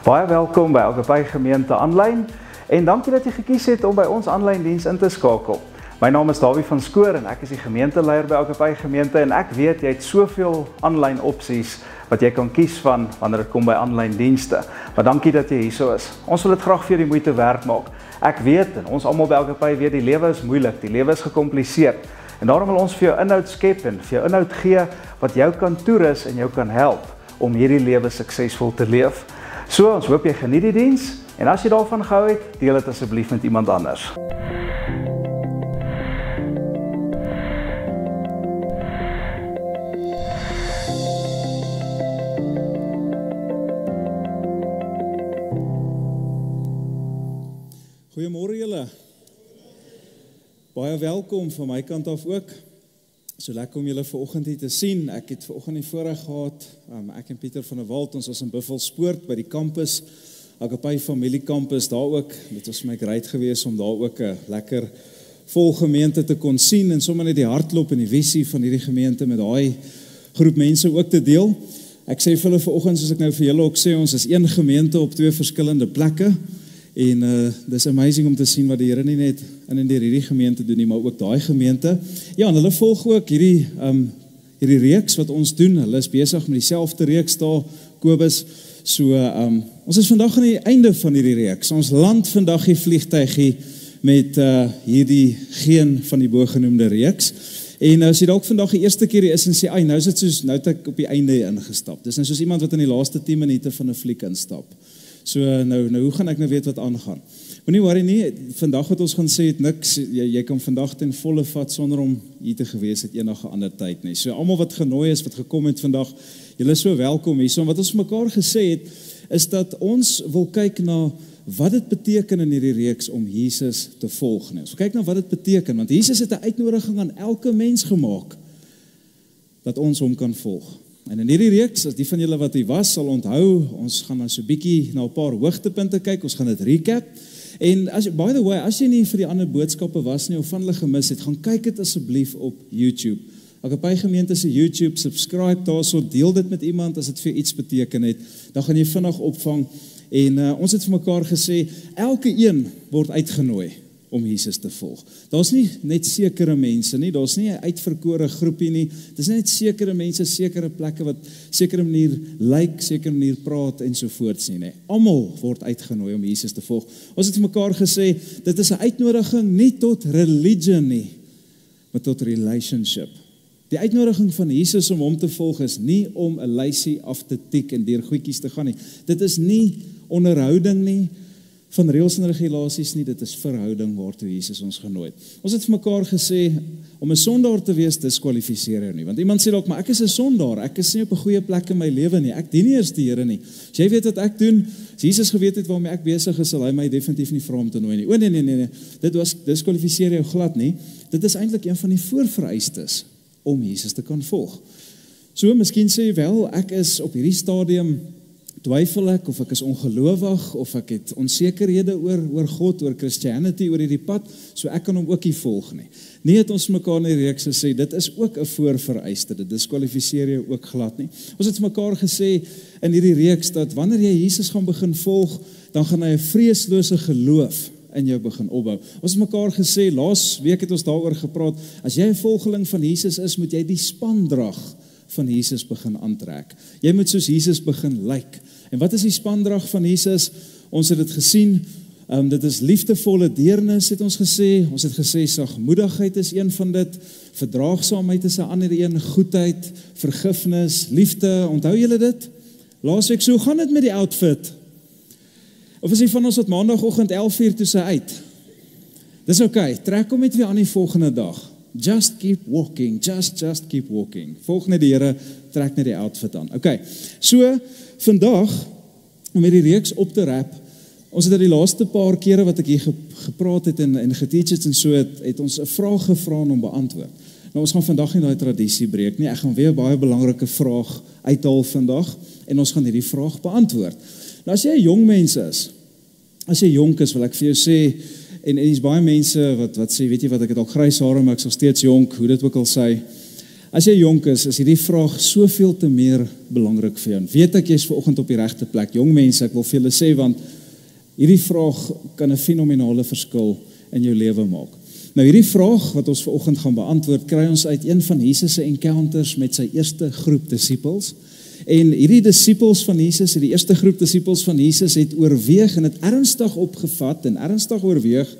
Baie welkom by Agape Gemeente Aanlyn en dankie dat jy gekies het om by ons aanlyn diens in te skakel. My naam is Dawie van Skoor en ek is die gemeenteleier by Agape Gemeente en ek weet jy het soveel aanlyn opsies wat jy kan kies van wanneer dit kom by aanlyn dienste. Maar dankie dat jy hierso is. Ons wil dit graag vir jou die moeite werd maak. Ek weet en ons almal by Agape weet die lewe is moeilik, die lewe is gecompliseerd. En daarom wil ons vir jou inhoud skep en vir jou inhoud gee wat jou kan toerus en jou kan help om hierdie lewe suksesvol te leef. So, ons hoop jy geniet die diens en as jy daarvan gehou het, deel dit asseblief met iemand anders. Goeiemôre julle. Baie welkom van my kant af ook. So lekker om julle vanoggend hier te sien. Ek het vanoggend die voorreg gehad, ek en Pieter van der Walt, ons was in Buffelspoort by die campus, Agape Familie Campus daar ook. Dit was vir my great geweest om daar ook 'n lekker vol gemeente te kon sien en sommer net die hartklop en die visie van hierdie gemeente met daai groep mense ook te deel. Ek sê vir hulle vanoggend, soos ek nou vir julle ook sê, ons is een gemeente op twee verskillende plekke. En dis amazing om te sien wat die Here nie net in hierdie gemeente doen nie, maar ook daai gemeente. Ja, en hulle volg ook hierdie reeks wat ons doen. Hulle is besig met dieselfde reeks daar, Kobus. So ons is vandag aan die einde van hierdie reeks. Ons land vandag die vliegtuigie met hierdie geen van die bogenoemde reeks. En as jy dalk vandag die eerste keer is en sê, "Ai, nou is dit soos nou het ek op die einde ingestap." Dis nou soos iemand wat in die laaste 10 minute van 'n fliek instap. So nou hoe gaan ek nou weet wat aangaan? Moenie worry nie, vandag wat ons gaan sê het niks, jy kan vandag ten volle vat sonder om hier te gewees het enige ander tyd nie. So almal wat genooi is, wat gekom het vandag, julle is so welkom hier. So wat ons mekaar gesê het, is dat ons wil kyk na wat dit beteken in hierdie reeks om Jesus te volg. So kyk na wat dit beteken, want Jesus het 'n uitnodiging aan elke mens gemaak, dat ons hom kan volg. En in hierdie reeks, as die van julle wat hier was, sal onthou, ons gaan nou so bietjie na 'n paar hoogtepunte kyk, ons gaan dit recap. En by the way, as jy nie vir die ander boodskappe was nie, of van hulle gemis het, gaan kyk dit asseblief op YouTube. Agape Gemeente se YouTube, subscribe daarso, deel dit met iemand as dit vir iets beteken het, dan gaan jy vinnig opvang. En ons het vir mekaar gesê, elke een word uitgenooi om Jesus te volg. Daar's nie net sekere mense nie, daar's nie 'n uitverkore groepie nie, dis net sekere mense, sekere plekke wat sekere manier lyk, sekere manier praat en so voorts nie. Almal word uitgenooi om Jesus te volg. Ons het vir mekaar gesê, dit is 'n uitnodiging nie tot religion nie, maar tot relationship. Die uitnodiging van Jesus om hom te volg is nie om 'n lysie af te tik en deur goedjies te gaan nie. Dit is nie onderhouding nie, van reëls en regulasies nie, dit is verhouding waartoe Jesus ons genooi het. Ons het vir mekaar gesê, om 'n sondaar te wees, diskwalifiseer jou nie. Want iemand sê dalk, maar ek is 'n sondaar, ek is nie op 'n goeie plek in my lewe nie, ek dien nie eers die Here nie. As jy weet wat ek doen, as Jesus geweet het waarmee ek besig is, sal hy my definitief nie vra om te nooi nie. O nee, dit diskwalifiseer jou glad nie. Dit is eintlik een van die voorvereistes om Jesus te kan volg. So, miskien sê jy wel, ek is op hierdie stadium twyfel ek, of ek is ongelowig, of ek het onsekerhede oor God, oor Christianity, oor hierdie pad, so ek kan hom ook nie volg nie. Nie het ons mekaar in die reeks gesê, dit is ook 'n voorvereiste, dit diskwalifiseer jou ook glad nie. Ons het mekaar gesê in hierdie reeks, dat wanneer jy Jesus gaan begin volg, dan gaan hy 'n vreeslose geloof in jou begin opbou. Ons het mekaar gesê, laas week het ons daaroor gepraat, as jy 'n volgeling van Jesus is, moet jy die spandrag van Jesus begin aantrek. Jy moet soos Jesus begin lyk. En wat is die spandrag van Jesus? Ons het dit gesien, dit is liefdevolle deernis, het ons gesê. Ons het gesê, sagmoedigheid is een van dit, verdraagsaamheid is 'n ander een, goedheid, vergifnis, liefde, onthou julle dit? Laasweek, so gaan dit met die outfit? Of is die van ons wat maandagoggend 11:00 toe sy uit? Dis okay, trek hom net weer aan die volgende dag. Just keep walking, just keep walking. Volg net die Here, trek net die outfit aan. Okay, so vandag, om hierdie reeks op te wrap, ons het die laaste paar kere wat ek hier gepraat het en geteach het en so het ons 'n vraag gevra en om beantwoord. Nou ons gaan vandag nie daai tradisie breek nie, ek gaan weer 'n baie belangrike vraag uithaal vandag en ons gaan hierdie vraag beantwoord. Nou as jy 'n jong mens is, as jy jonk is, wil ek vir jou sê, en is baie mense wat sê, weet jy wat, ek het al grys hare, maar ek is nog steeds jonk, hoe dit ook al sê. As jy jonk is hierdie vraag soveel te meer belangrik vir jou. En weet ek, jy is vanoggend op die regte plek. Jong mense, ek wil vir julle sê, want hierdie vraag kan 'n fenominale verskil in jou lewe maak. Nou hierdie vraag wat ons vanoggend gaan beantwoord, kry ons uit een van Jesus se encounters met sy eerste groep disippels. En hierdie disippels van Jesus, die eerste groep disippels van Jesus, het oorweeg en het ernstig opgevat en ernstig oorweeg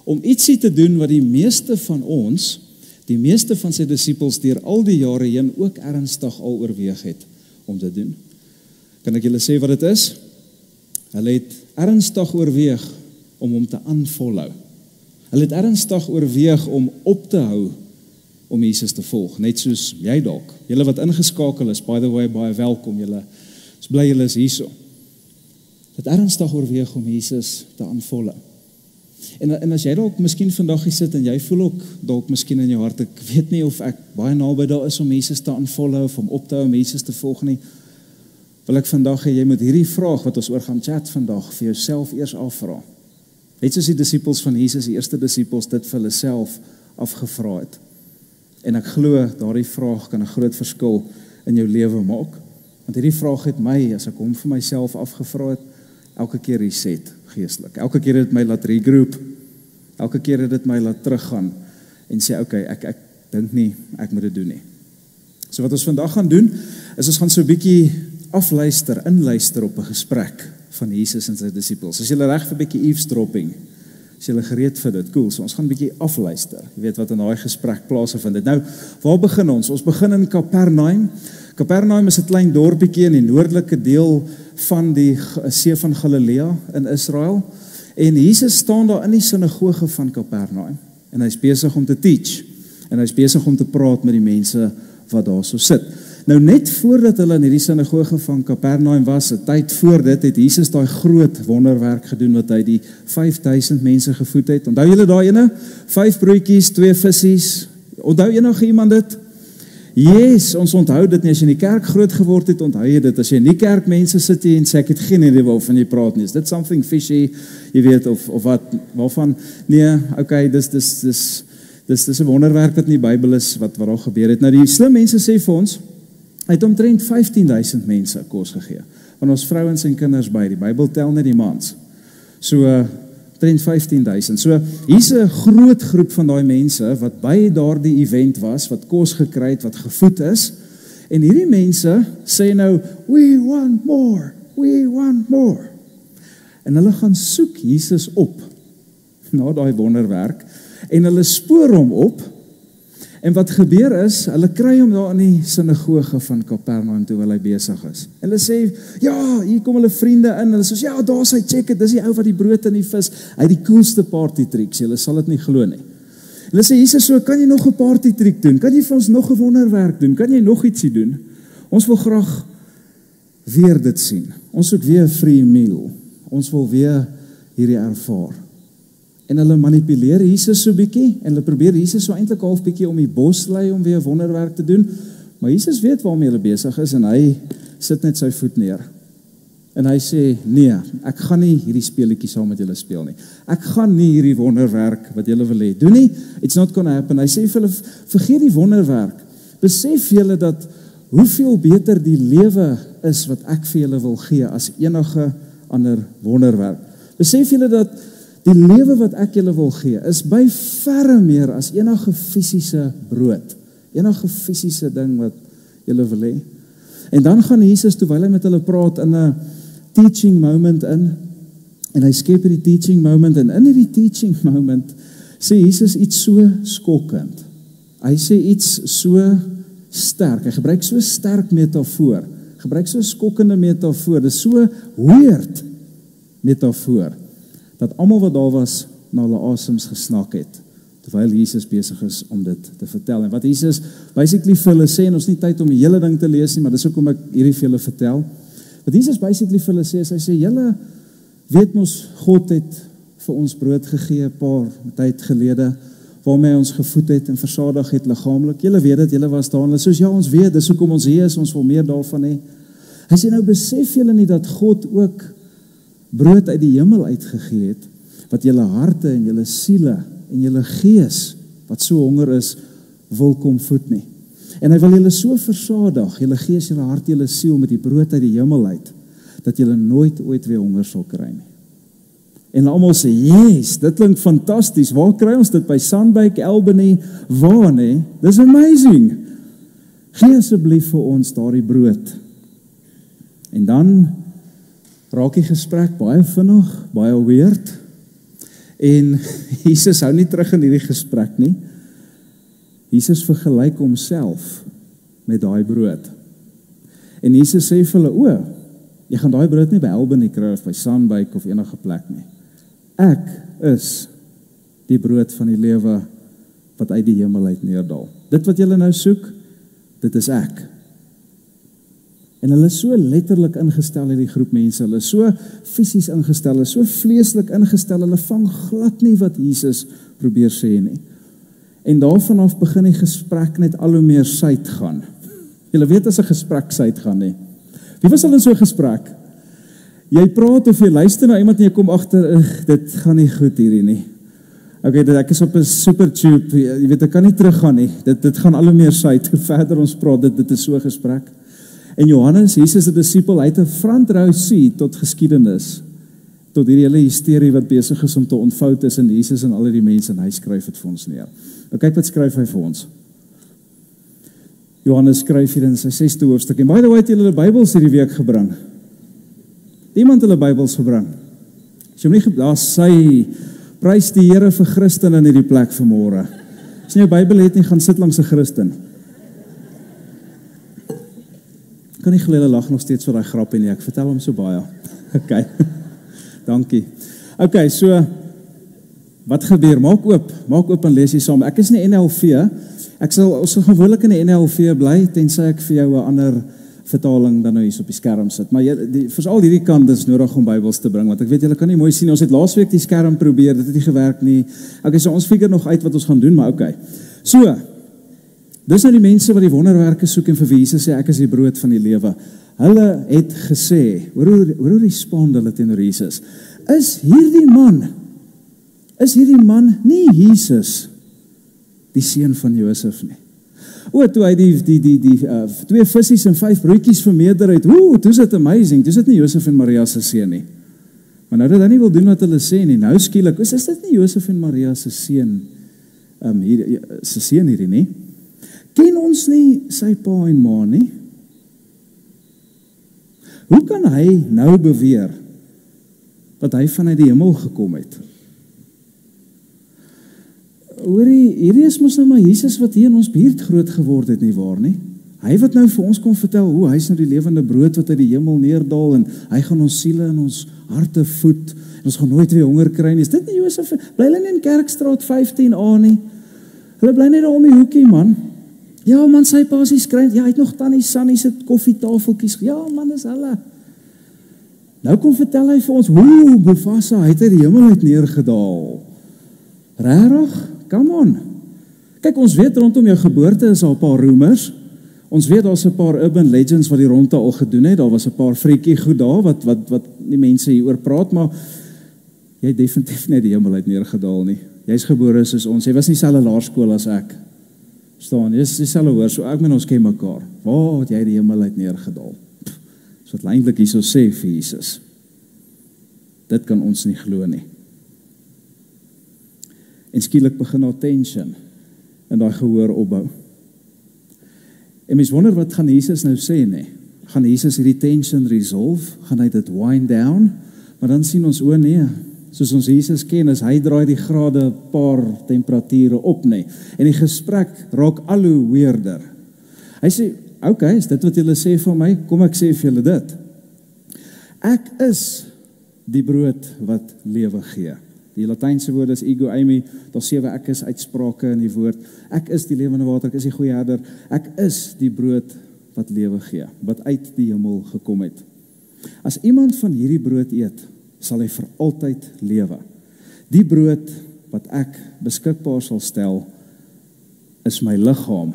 om ietsie te doen wat die meeste van ons, die meeste van sy disippels deur al die jare heen ook ernstig al oorweeg het om te doen. Kan ek julle sê wat dit is? Hulle het ernstig oorweeg om hom te aanvolhou. Hulle het ernstig oorweeg om op te hou om Jesus te volg, net soos jy dalk. Julle wat ingeskakel is, by the way, baie welkom, julle is bly julle is hierso. Het ernstig oorweeg om Jesus te aanvolhou. En as jy dalk miskien vandag hier sit en jy voel ook dalk miskien in jou hart, ek weet nie of ek baie naby daar is om Jesus te aanvolhou of om op te hou om Jesus te volg nie, wil ek vandag hê jy moet hierdie vraag wat ons oor gaan chat vandag vir jouself eers afvra. Net soos die disippels van Jesus, die eerste disippels dit vir hulle self afgevra het. En ek glo daardie vraag kan 'n groot verskil in jou lewe maak. Want hierdie vraag het my, as ek hom vir myself afgevra het, elke keer reset geestelik. Elke keer het dit my laat regroup. Elke keer het dit my laat teruggaan en sê okay, ek dink nie ek moet dit doen nie. So wat ons vandag gaan doen, is ons gaan so 'n bietjie inluister op 'n gesprek van Jesus en sy disippels. As julle reg vir 'n bietjie eavesdropping, is julle gereed vir dit? Cool, so ons gaan 'n bietjie afluister. Jy weet wat in daai gesprek plaasgevind het. Nou, waar begin ons? Ons begin in Kapernaum. Kapernaum is 'n klein dorpietjie in die noordelike deel van die See van Galilea in Israel. En Jesus staan daar in die sinagoge van Kapernaum en hy's besig om te teach en hy's besig om te praat met die mense wat daar so sit. Nou net voordat hulle in hierdie sinagoge van Kapernaum was, 'n tyd voor dit, het Jesus daai groot wonderwerk gedoen wat hy die 5000 mense gevoed het. Onthou julle daai ene? 5 broodjies, 2 visse. Onthou enige iemand dit? Yes, ons onthou dit nie. As jy in die kerk groot geword het, onthou jy dit. As jy in die kerk mense sit hier en sê ek het geen idee waarvan jy praat nie. Is dit something fishy, jy weet, of wat, waarvan? Nee, okay, dis 'n wonderwerk wat in die Bybel is, wat daar gebeur het. Nou die slim mense sê vir ons, hy het omtrent 15,000 mense kos gegee. Want ons vrouens en kinders by, die Bybel tel net die mans. So, omtrent 15,000. So, hier's 'n groot groep van daai mense wat by daardie event was, wat kos gekry het, wat gevoed is. En hierdie mense sê nou, we want more. En hulle gaan soek Jesus op na daai wonderwerk en hulle spoor hom op. En wat gebeur is, hulle kry hom daar in die sinagoge van Kapernaum toe hy besig is. En hulle sê, ja, hier kom hulle vriende in. Hulle sê, ja, daar is hy, check it, dis die ou wat die brood en die vis, hy het die coolste party tricks, julle sal dit nie glo nie. En hulle sê, Jesus, so, kan jy nog 'n party trick doen? Kan jy vir ons nog 'n wonderwerk doen? Kan jy nog ietsie doen? Ons wil graag weer dit sien. Ons soek weer 'n free meal. Ons wil weer hierdie ervaar. En hulle manipuleer Jesus so bietjie, en hulle probeer Jesus so eintlik half bietjie om die bos lei om weer 'n wonderwerk te doen, maar Jesus weet waarmee hulle besig is, en hy sit net sy voet neer. En hy sê, nee, ek gaan nie hierdie speletjie saam met julle speel nie. Ek gaan nie hierdie wonderwerk wat julle wil hê doen nie. It's not gonna happen. Hy sê vir hulle, vergeet die wonderwerk. Besef julle dat hoeveel beter die lewe is wat ek vir julle wil gee as enige ander wonderwerk. Besef julle dat die lewe wat ek julle wil gee, is by verre meer as enige fisiese brood, enige fisiese ding wat julle wil hê. En dan gaan Jesus, terwyl hy met hulle praat, in 'n teaching moment in, en hy skep hierdie teaching moment, en in hierdie teaching moment, sê Jesus iets so skokkend. Hy sê iets so sterk, hy gebruik so sterk metafoor, gebruik so skokkende metafoor, dis so weird metafoor, dat almal wat daar was na hulle asems gesnak het, terwyl Jesus besig is om dit te vertel. En wat Jesus basically vir hulle sê, en ons nie tyd om die hele ding te lees nie, maar dis hoekom ek hierdie vir julle vertel. Wat Jesus basically vir hulle sê, is hy sê, julle weet mos, God het vir ons brood gegee, 'n paar tyd gelede, waarmee hy ons gevoed het en versadig het liggaamlik. Julle weet dit, julle was daar, en hulle sê, ja, ons weet, dis hoekom ons hier is, ons wil meer daarvan hê. Hy sê, nou besef julle nie dat God ook brood uit die hemel uitgegee het, wat julle harte en julle siele en julle gees, wat so honger is, wil kom voed nie. En hy wil julle so versadig, julle gees, julle hart, julle siel met die brood uit die hemel uit, dat julle nooit ooit weer honger sal kry nie. En almal sê, yes, dit klink fantasties, waar kry ons dit? By Sandbake, Albany, waar nie? Dis amazing. Gee asseblief vir ons daardie brood. En dan raak die gesprek baie vinnig, baie weird, en Jesus hou nie terug in hierdie gesprek nie. Jesus vergelyk homself met daai brood. En Jesus sê vir hulle, jy gaan daai brood nie by Albany kry of by Sandbake of enige plek nie. Ek is die brood van die lewe wat uit die hemel uit neerdal. Dit wat julle nou soek, dit is ek. En hulle is so letterlik ingestel in die groep mense, hulle is so fisies ingestel, hulle is so vleeslik ingestel, hulle vang glad nie wat Jesus probeer sê nie. En daarvan af begin die gesprek net al hoe meer suid gaan. Julle weet as 'n gesprek suid gaan nie. Wie was al in so 'n gesprek? Jy praat of jy luister na iemand en jy kom agter, dit gaan nie goed hierdie nie. Okay, ek is op 'n supertube, jy weet, ek kan nie teruggaan nie. Dit gaan al hoe meer suid, hoe verder ons praat, dit is so 'n gesprek. En Johannes, Jesus se disipel, hy het 'n front row seat tot geskiedenis, tot hierdie hele hysterie wat besig is om te ontvou tussen Jesus en al die mense, en hy skryf dit vir ons neer. Nou kyk wat skryf hy vir ons. Johannes skryf hier in sy 6de hoofstuk, en by the way, het julle Bybels hierdie week gebring? Iemand hulle Bybels gebring? As jy hom nie daar sy, prys die Here vir Christen in hierdie plek vanmôre. As jy jou Bybel het nie, gaan sit langs 'n Christen. Kan nie glo hulle lag nog steeds vir daai grap nie, ek vertel hom so baie. Okay, dankie. Okay, so, wat gebeur? Maak oop en lees jy saam. Ek is in die NLV, ons sal gewoonlik in die NLV bly, tensy ek vir jou 'n ander vertaling dan nou hier op die skerm sit. Maar veral hierdie kant is nodig om Bybels te bring, want ek weet julle kan nie mooi sien, ons het laasweek die skerm probeer, dit het nie gewerk nie. Okay, so ons figure nog uit wat ons gaan doen, maar okay. So, dis nou die mense wat die wonderwerke soek en vir wie Jesus sê, ek is die brood van die lewe. Hulle het gesê, hoe respond hulle teenoor Jesus? Is hierdie man nie Jesus, die seun van Josef nie? Toe hy die 2 visies en 5 broodjies vermeerder het, toe is dit amazing, toe is dit nie Josef en Maria se seun nie. Maar nou dat hy nie wil doen wat hulle sê nie, nou skielik, is dit nie Josef en Maria se seun, hierdie nie? Ken ons nie sy pa en ma nie? Hoe kan hy nou beweer dat hy vanuit die hemel gekom het? Hierdie is mos nou maar Jesus wat hier in ons buurt groot geword het, nie waar nie? Hy wat nou vir ons kom vertel, hy is nou die lewende brood wat uit die hemel neerdal, en hy gaan ons siele en ons harte voed, en ons gaan nooit weer honger kry nie. Is dit nie Josef? Bly hulle nie in Kerkstraat 15A nie? Hulle bly net daar om die hoekie, man. Ja man, sy pa is skryf, hy het nog tannie Sannie se koffietafeltjies, ja man, is hulle. Nou kom vertel hy vir ons, Mufasa, hy het uit die hemel uit neergedaal. Regtig? Come on. Kyk, ons weet rondom jou geboorte is al 'n paar rumors. Ons weet daar's 'n paar urban legends wat die ronde al gedoen het. Daar was 'n paar freakie goed daar wat die mense hier oor praat, maar jy het definitief nie die hemel uit neergedaal nie. Jy's gebore soos ons. Jy was nie selfe laerskool as ek. Staan, jy is dieselfde hoor, so ek en ons ken mekaar. Waar het jy die hemel uit neergedaal? So wat eintlik hierso sê vir Jesus. Dit kan ons nie glo nie. En skielik begin daar tension in daai gehoor opbou. En mens wonder wat gaan Jesus nou sê, nee? Gaan Jesus hierdie tension resolve? Gaan hy dit wind down? Maar dan sien ons, nee, soos ons Jesus ken, as hy draai die grade paar temperature op, nee. En die gesprek raak al hoe weerder. Hy sê, okay, is dit wat julle sê van my? Kom ek sê vir julle dit. Ek is die brood wat lewe gee. Die Latynse woord is ego eimi, daar 7 ek is uitsprake in die woord. Ek is die lewende water, ek is die goeie herder. Ek is die brood wat lewe gee, wat uit die hemel gekom het. As iemand van hierdie brood eet, sal hy vir altyd lewe. Die brood wat ek beskikbaar sal stel, is my liggaam.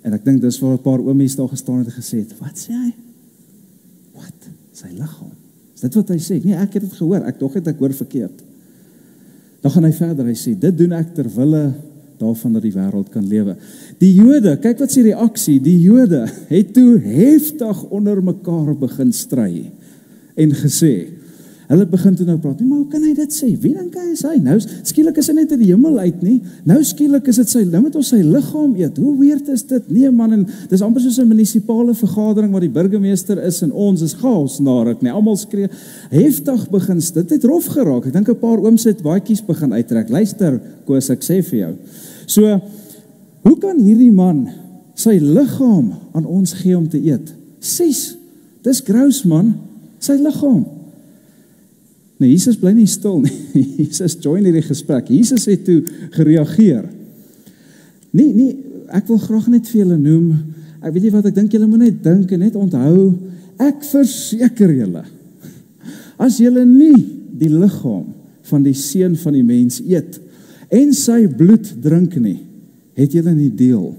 En ek dink dis waar 'n paar oomies daar gestaan het en gesê het, wat sê hy? Wat? Sy liggaam? Is dit wat hy sê? Nee, ek het dit gehoor, ek hoor verkeerd. Dan gaan hy verder, hy sê, dit doen ek ter wille daarvan dat die wêreld kan lewe. Die Jode, kyk wat sy reaksie, die Jode het toe heftig onder mekaar begin stry en gesê, hulle begin toe nou praat, maar hoe kan hy dit sê? Wie dink hy is hy? Nou skielik is hy net uit die hemel uit nie. Nou skielik is dit nou moet ons sy liggaam eet. Hoe weird is dit? Nee man, en dis amper soos 'n munisipale vergadering waar die burgemeester is en ons is chaos narik, nee, almal skree. Heftig begin dit het rof geraak. Ek dink 'n paar ooms het baadjies begin uittrek. Luister, Koos, ek sê vir jou. So, hoe kan hierdie man sy liggaam aan ons gee om te eet? 6. Dis gross man, sy liggaam. Nee, Jesus bly nie stil nie. Jesus join hierdie gesprek. Jesus het toe gereageer. Nee, ek wil graag net vir julle noem, ek weet nie wat, ek dink julle moet net dink en net onthou, ek verseker julle, as julle nie die liggaam van die seun van die mens eet, en sy bloed drink nie, het julle nie deel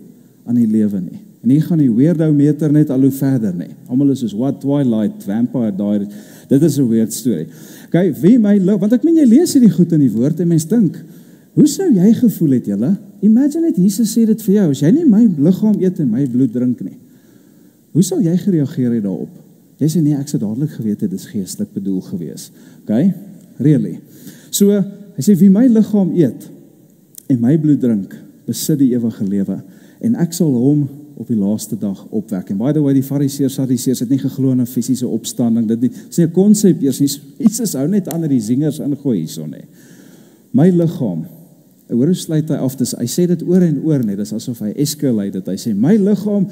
aan die lewe nie. En hier gaan die weirdo meter net al hoe verder nie. Almal is soos, what, Twilight, Vampire Diaries, dit is 'n weird story. Okay, wie my liggaam, want ek meen jy lees hierdie goed in die woord en mens dink, hoe sou jy gevoel het julle? Imagine net Jesus sê dit vir jou, as jy nie my liggaam eet en my bloed drink nie, hoe sou jy gereageer het daarop? Jy sê nee, ek sou dadelik geweet het, dit is geestelik bedoel gewees. Okay, really. So, hy sê wie my liggaam eet en my bloed drink, besit die ewige lewe en ek sal hom op die laaste dag opwek. En by the way, die Fariseërs, Sadduseërs het nie geglo in 'n fisiese opstanding, dit is nie 'n konsep eers nie. Jesus hou net aan die zingers ingooi hierson nie. My liggaam, hoor hoe sluit hy af, hy sê dit oor en oor nie, dis asof hy escalate dit, hy sê, my liggaam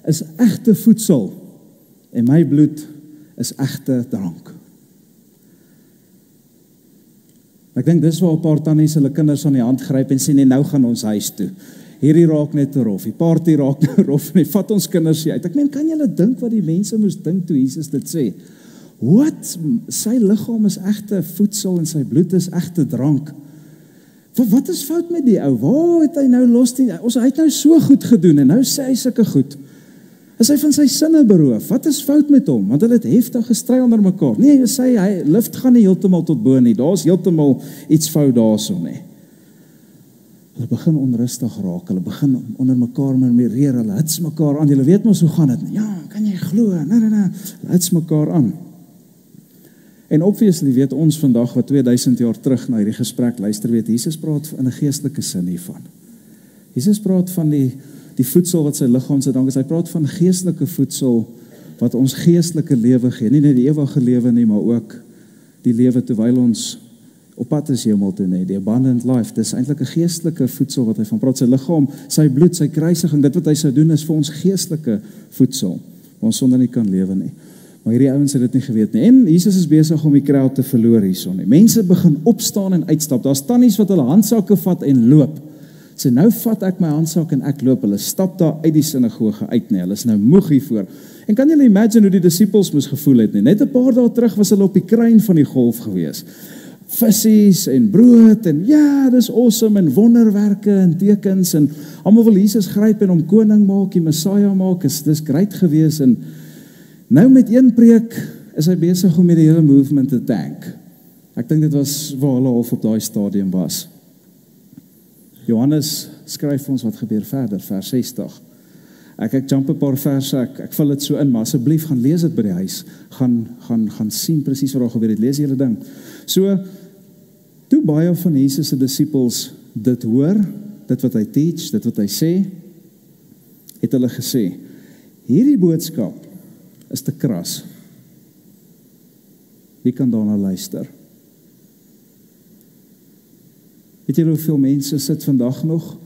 is egte voedsel, en my bloed is egte drank. Ek dink dis waar 'n paar tannies hulle kinders aan die hand gryp en sê, nee, nou gaan ons huis toe. Hierdie raak net te rof, die party raak te rof, en vat ons kinders hier uit. Ek meen, kan julle dink wat die mense moes dink toe Jesus dit sê? Wat? Sy liggaam is egte voedsel en sy bloed is egte drank. Wat is fout met die ou? Waar het hy nou los die? Hy het nou so goed gedoen en nou sê hy sulke goed. Is hy van sy sinne beroof? Wat is fout met hom? Want hulle het heftig gestry onder mekaar. Nee, hy sê hy lift gaan nie heeltemal tot bo nie. Daar's heeltemal iets fout daarso nie. Hulle begin onrustig raak, hulle begin onder mekaar murmureer, hulle hits mekaar aan, julle weet mos hoe gaan dit, ja, kan jy glo, nee, hulle hits mekaar aan. En obviously weet ons vandag, wat 2000 jaar terug na hierdie gesprek luister, weet, Jesus praat in 'n geestelike sin hiervan. Jesus praat van die voedsel wat sy liggaam se dank is, hy praat van geestelike voedsel, wat ons geestelike lewe gee, nie net die ewige lewe nie, maar ook die lewe terwyl ons op pad is hemel toe, nee, die abundant life, dis eintlik 'n geestelike voedsel wat hy van praat, sy liggaam, sy bloed, sy kruisiging, dit wat hy sou doen is vir ons geestelike voedsel, waar ons sonder nie kan lewe nie. Maar hierdie ouens het dit nie geweet nie, en Jesus is besig om die crowd te verloor hierson nie. Mense begin opstaan en uitstap, daar's tannies wat hulle handsakke vat en loop. Sê, nou vat ek my handsak en ek loop, hulle stap daar uit die sinagoge uit nie, hulle is nou moeg hiervoor. En kan julle imagine hoe die disciples moes gevoel het nie? Net 'n paar dae terug was hulle op die kruin van die golf gewees. Vissies en brood en ja, dis awesome en wonderwerke en tekens en almal wil Jesus gryp en hom koning maak, die Messiah maak, dis great gewees en nou met een preek is hy besig om met die hele movement te tank. Ek dink dit was waar hulle half op daai stadium was. Johannes skryf ons wat gebeur verder, vers 60. Ek jump 'n paar verse, ek vul dit so in, maar asseblief gaan lees dit by die huis, gaan sien presies wat daar gebeur het, lees die hele ding. So, toe baie van Jesus se disippels dit hoor, dit wat hy teach, dit wat hy sê, het hulle gesê, hierdie boodskap is te kras. Wie kan daarna luister? Weet julle hoeveel mense sit vandag nog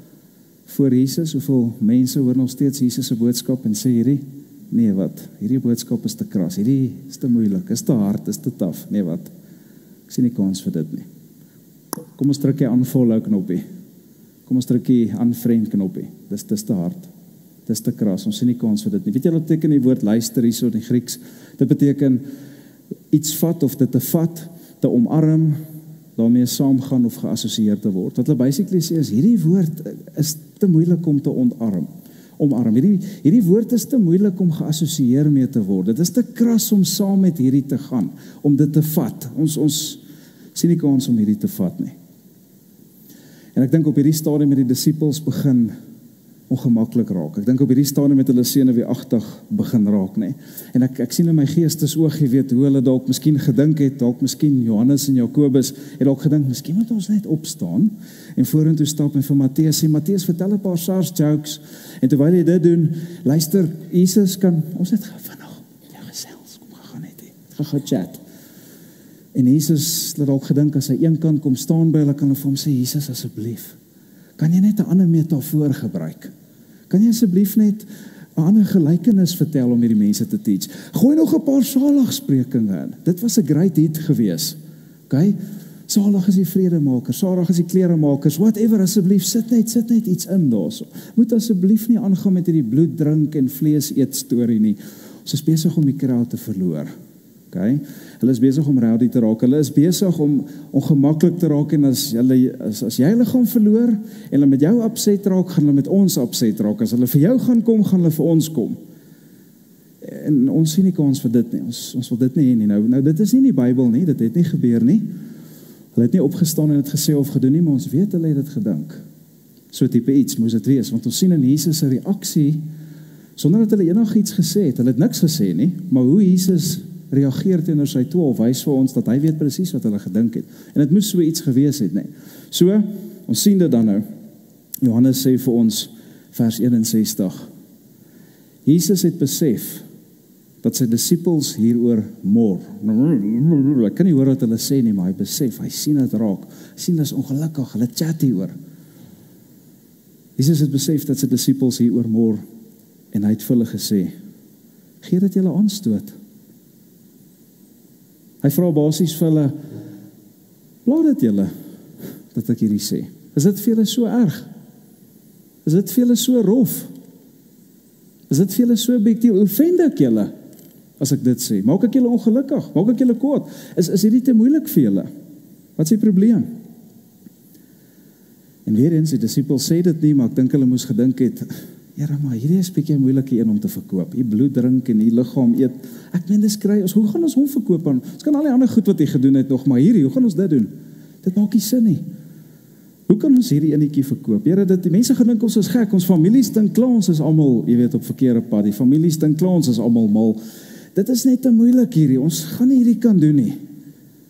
voor Jesus, hoeveel mense hoor nog steeds Jesus se boodskap en sê hierdie, nee wat, hierdie boodskap is te kras, hierdie is te moeilik, is te hard, is te taaf, nee wat, ek sien nie kans vir dit nie. Kom ons druk die unfollow knoppie, kom ons druk die unfriend knoppie, dis te hard, dis te kras, ons sien nie kans vir dit nie. Weet jy wat beteken die woord luister hierso in die Grieks? Dit beteken iets vat of dit te vat, te omarm, daarmee saamgaan of geassosieer te word. Wat hulle basically sê is, hierdie woord is te moeilik om te omarm. Hierdie woord is te moeilik om geassosieer mee te word. Dit is te kras om saam met hierdie te gaan, om dit te vat. Ons sien nie kans om hierdie te vat nie. En ek dink op hierdie stadium met die disippels begin ongemaklik raak. Ek dink op hierdie stadium met hulle senuweeagtig begin raak, nê. En ek sien in my geestesoog, jy weet, hoe hulle dalk miskien gedink het, dalk miskien Johannes en Jakobus het dalk gedink, miskien moet ons net opstaan en vorentoe stap en vir Matteus sê, Matteus, vertel 'n paar SARS jokes, en terwyl jy dit doen, luister, Jesus kan, ons het vandag, ja gesels, kom gaan net hier, gaan chat. En Jesus het dalk gedink, as hy een kant kom staan by hulle, kan hulle vir hom sê, Jesus, asseblief, kan jy net 'n ander metafoor gebruik? Kan jy asseblief net 'n ander gelykenis vertel om hierdie mense te teach? Gooi nog 'n paar saligsprekinge in. Dit was 'n great hit gewees. Okay? Salig is die vredemaker, salig is die kleremakers, whatever, asseblief, sit net iets in daarso. Moet asseblief nie aangaan met hierdie bloed drink en vlees eet storie nie. Ons is besig om die crowd te verloor. Okay? Hulle is besig om rowdy te raak, hulle is besig om ongemaklik te raak, en as jy hulle gaan verloor, en hulle met jou upset raak, gaan hulle met ons upset raak, as hulle vir jou gaan kom, gaan hulle vir ons kom. En ons sien nie kans vir dit nie, ons wil dit nie hê nie, nou dit is nie in die Bybel nie, dit het nie gebeur nie, hulle het nie opgestaan en het gesê of gedoen nie, maar ons weet hulle het dit gedink, so tipe iets moes dit wees, want ons sien in Jesus 'n reaksie, sonder dat hulle enigiets gesê het, hulle het niks gesê nie, maar hoe Jesus reageer teenoor sy 12, wys vir ons dat hy weet presies wat hulle gedink het. En dit moes so iets gewees het, nee. So, ons sien dit dan nou. Johannes sê vir ons, vers 61, Jesus het besef dat sy disippels hieroor mor. Ek kan nie hoor wat hulle sê nie, maar hy besef, hy sien dit raak. Hy sien dit is ongelukkig, hulle chat hieroor. Jesus het besef dat sy disippels hieroor mor, en hy het vir hulle gesê, gee dit julle aanstoot. Hy vra basies vir hulle, laat dit julle, dat ek hierdie sê. Is dit vir julle so erg? Is dit vir julle so rof? Is dit vir julle so big deal? Offend ek julle, as ek dit sê? Maak ek julle ongelukkig? Maak ek julle kwaad? Is hierdie te moeilik vir julle? Wat is die probleem? En weer eens, die disippels sê dit nie, maar ek dink hulle moes gedink het, Here, maar hierdie is 'n bietjie 'n moeilike een om te verkoop. Die bloed drink en die liggaam eet. Ek meen dis kry ons, hoe gaan ons hom verkoop aan? Ons kan al die ander goed wat hy gedoen het nog, maar hierdie, hoe gaan ons dit doen? Dit maak nie sin nie. Hoe kan ons hierdie enetjie verkoop? Here, die mense gedink ons is gek, ons families dink klaar ons is almal, jy weet, op verkeerde pad. Die families dink klaar ons is almal mal. Dit is net te moeilik hierdie. Ons gaan nie hierdie kan doen nie.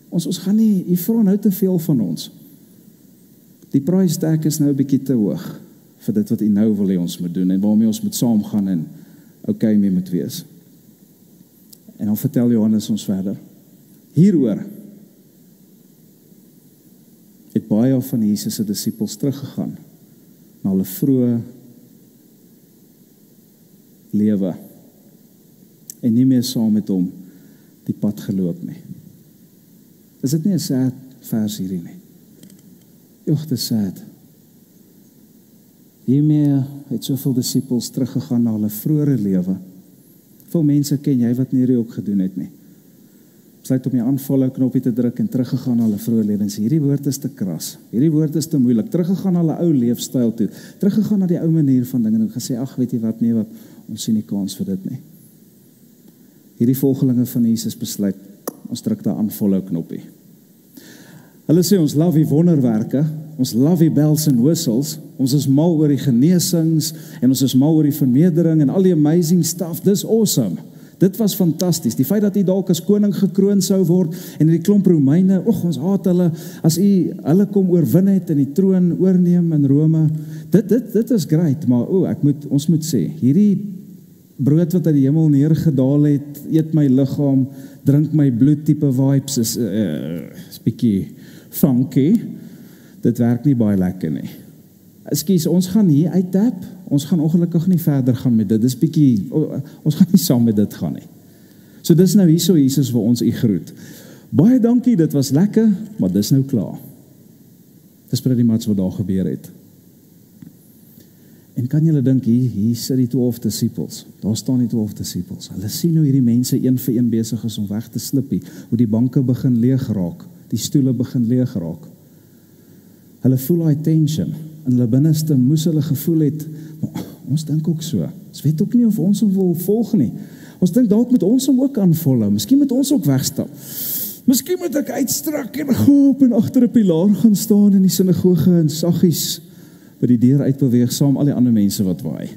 Ons gaan nie, jy vra nou te veel van ons. Die price tag is nou 'n bietjie te hoog vir dit wat hy nou wil hê ons moet doen, en waarmee ons moet saamgaan en okay mee moet wees. En dan vertel Johannes ons verder. Hieroor het baie van Jesus se disippels teruggegaan na hulle vroeë lewe en nie meer saam met hom die pad geloop nie. Is dit nie 'n sad vers hierdie nie? Jogg, dit is sad. Hiermee het soveel disippels teruggegaan na hulle vroeëre lewe. Veel mense ken jy wat nie hierdie ook gedoen het nie. Besluit om die aanfollow knoppie te druk en teruggegaan na hulle vroeëre lewens. Hierdie woord is te kras. Hierdie woord is te moeilik. Teruggegaan na hulle ou leefstyl toe. Teruggegaan na die ou manier van dinge en gesê, ag, weet jy wat, nee, wat, ons sien nie kans vir dit nie. Hierdie volgelinge van Jesus besluit, ons druk daai aanfollow knoppie. Hulle sê ons love die wonderwerke, ons love die bells and whistles, ons is mal oor die genesings en ons is mal oor die vermeerdering en al die amazing stuff, dis awesome. Dit was fantasties. Die feit dat hy dalk as koning gekroon sou word en die klomp Romeine, ons haat hulle, as hulle kom oorwin het en die troon oorneem in Rome, dit is great, maar ons moet sê, hierdie brood wat uit die hemel neergedaal het, eet my liggaam, drink my bloed tipe vibes, is bietjie funky, dit werk nie baie lekker nie. Ekskuus, ons gaan hier uittap, ons gaan ongelukkig nie verder gaan met dit, dis bietjie, ons gaan nie saam met dit gaan nie. So dis nou hierso Jesus vir ons groet. Baie dankie, dit was lekker, maar dis nou klaar. Dis pretty much wat daar gebeur het. En kan julle dink, hier sit die 12 disippels, daar staan die 12 disippels, hulle sien hoe hierdie mense een vir een besig is om weg te slip, hoe die banke begin leeg raak, die stoele begin leeg raak. Hulle voel die tension, in hulle binneste moes hulle gevoel het, maar ons dink ook so, ons weet ook nie of ons hom wil volg nie, ons dink dalk moet ons hom ook aanvolg, miskien moet ons ook wegstap, Miskien moet ek uitstrak en gaap en agter 'n pilaar gaan staan in die sinagoge en saggies by die deur uitbeweeg saam al die ander mense wat waai.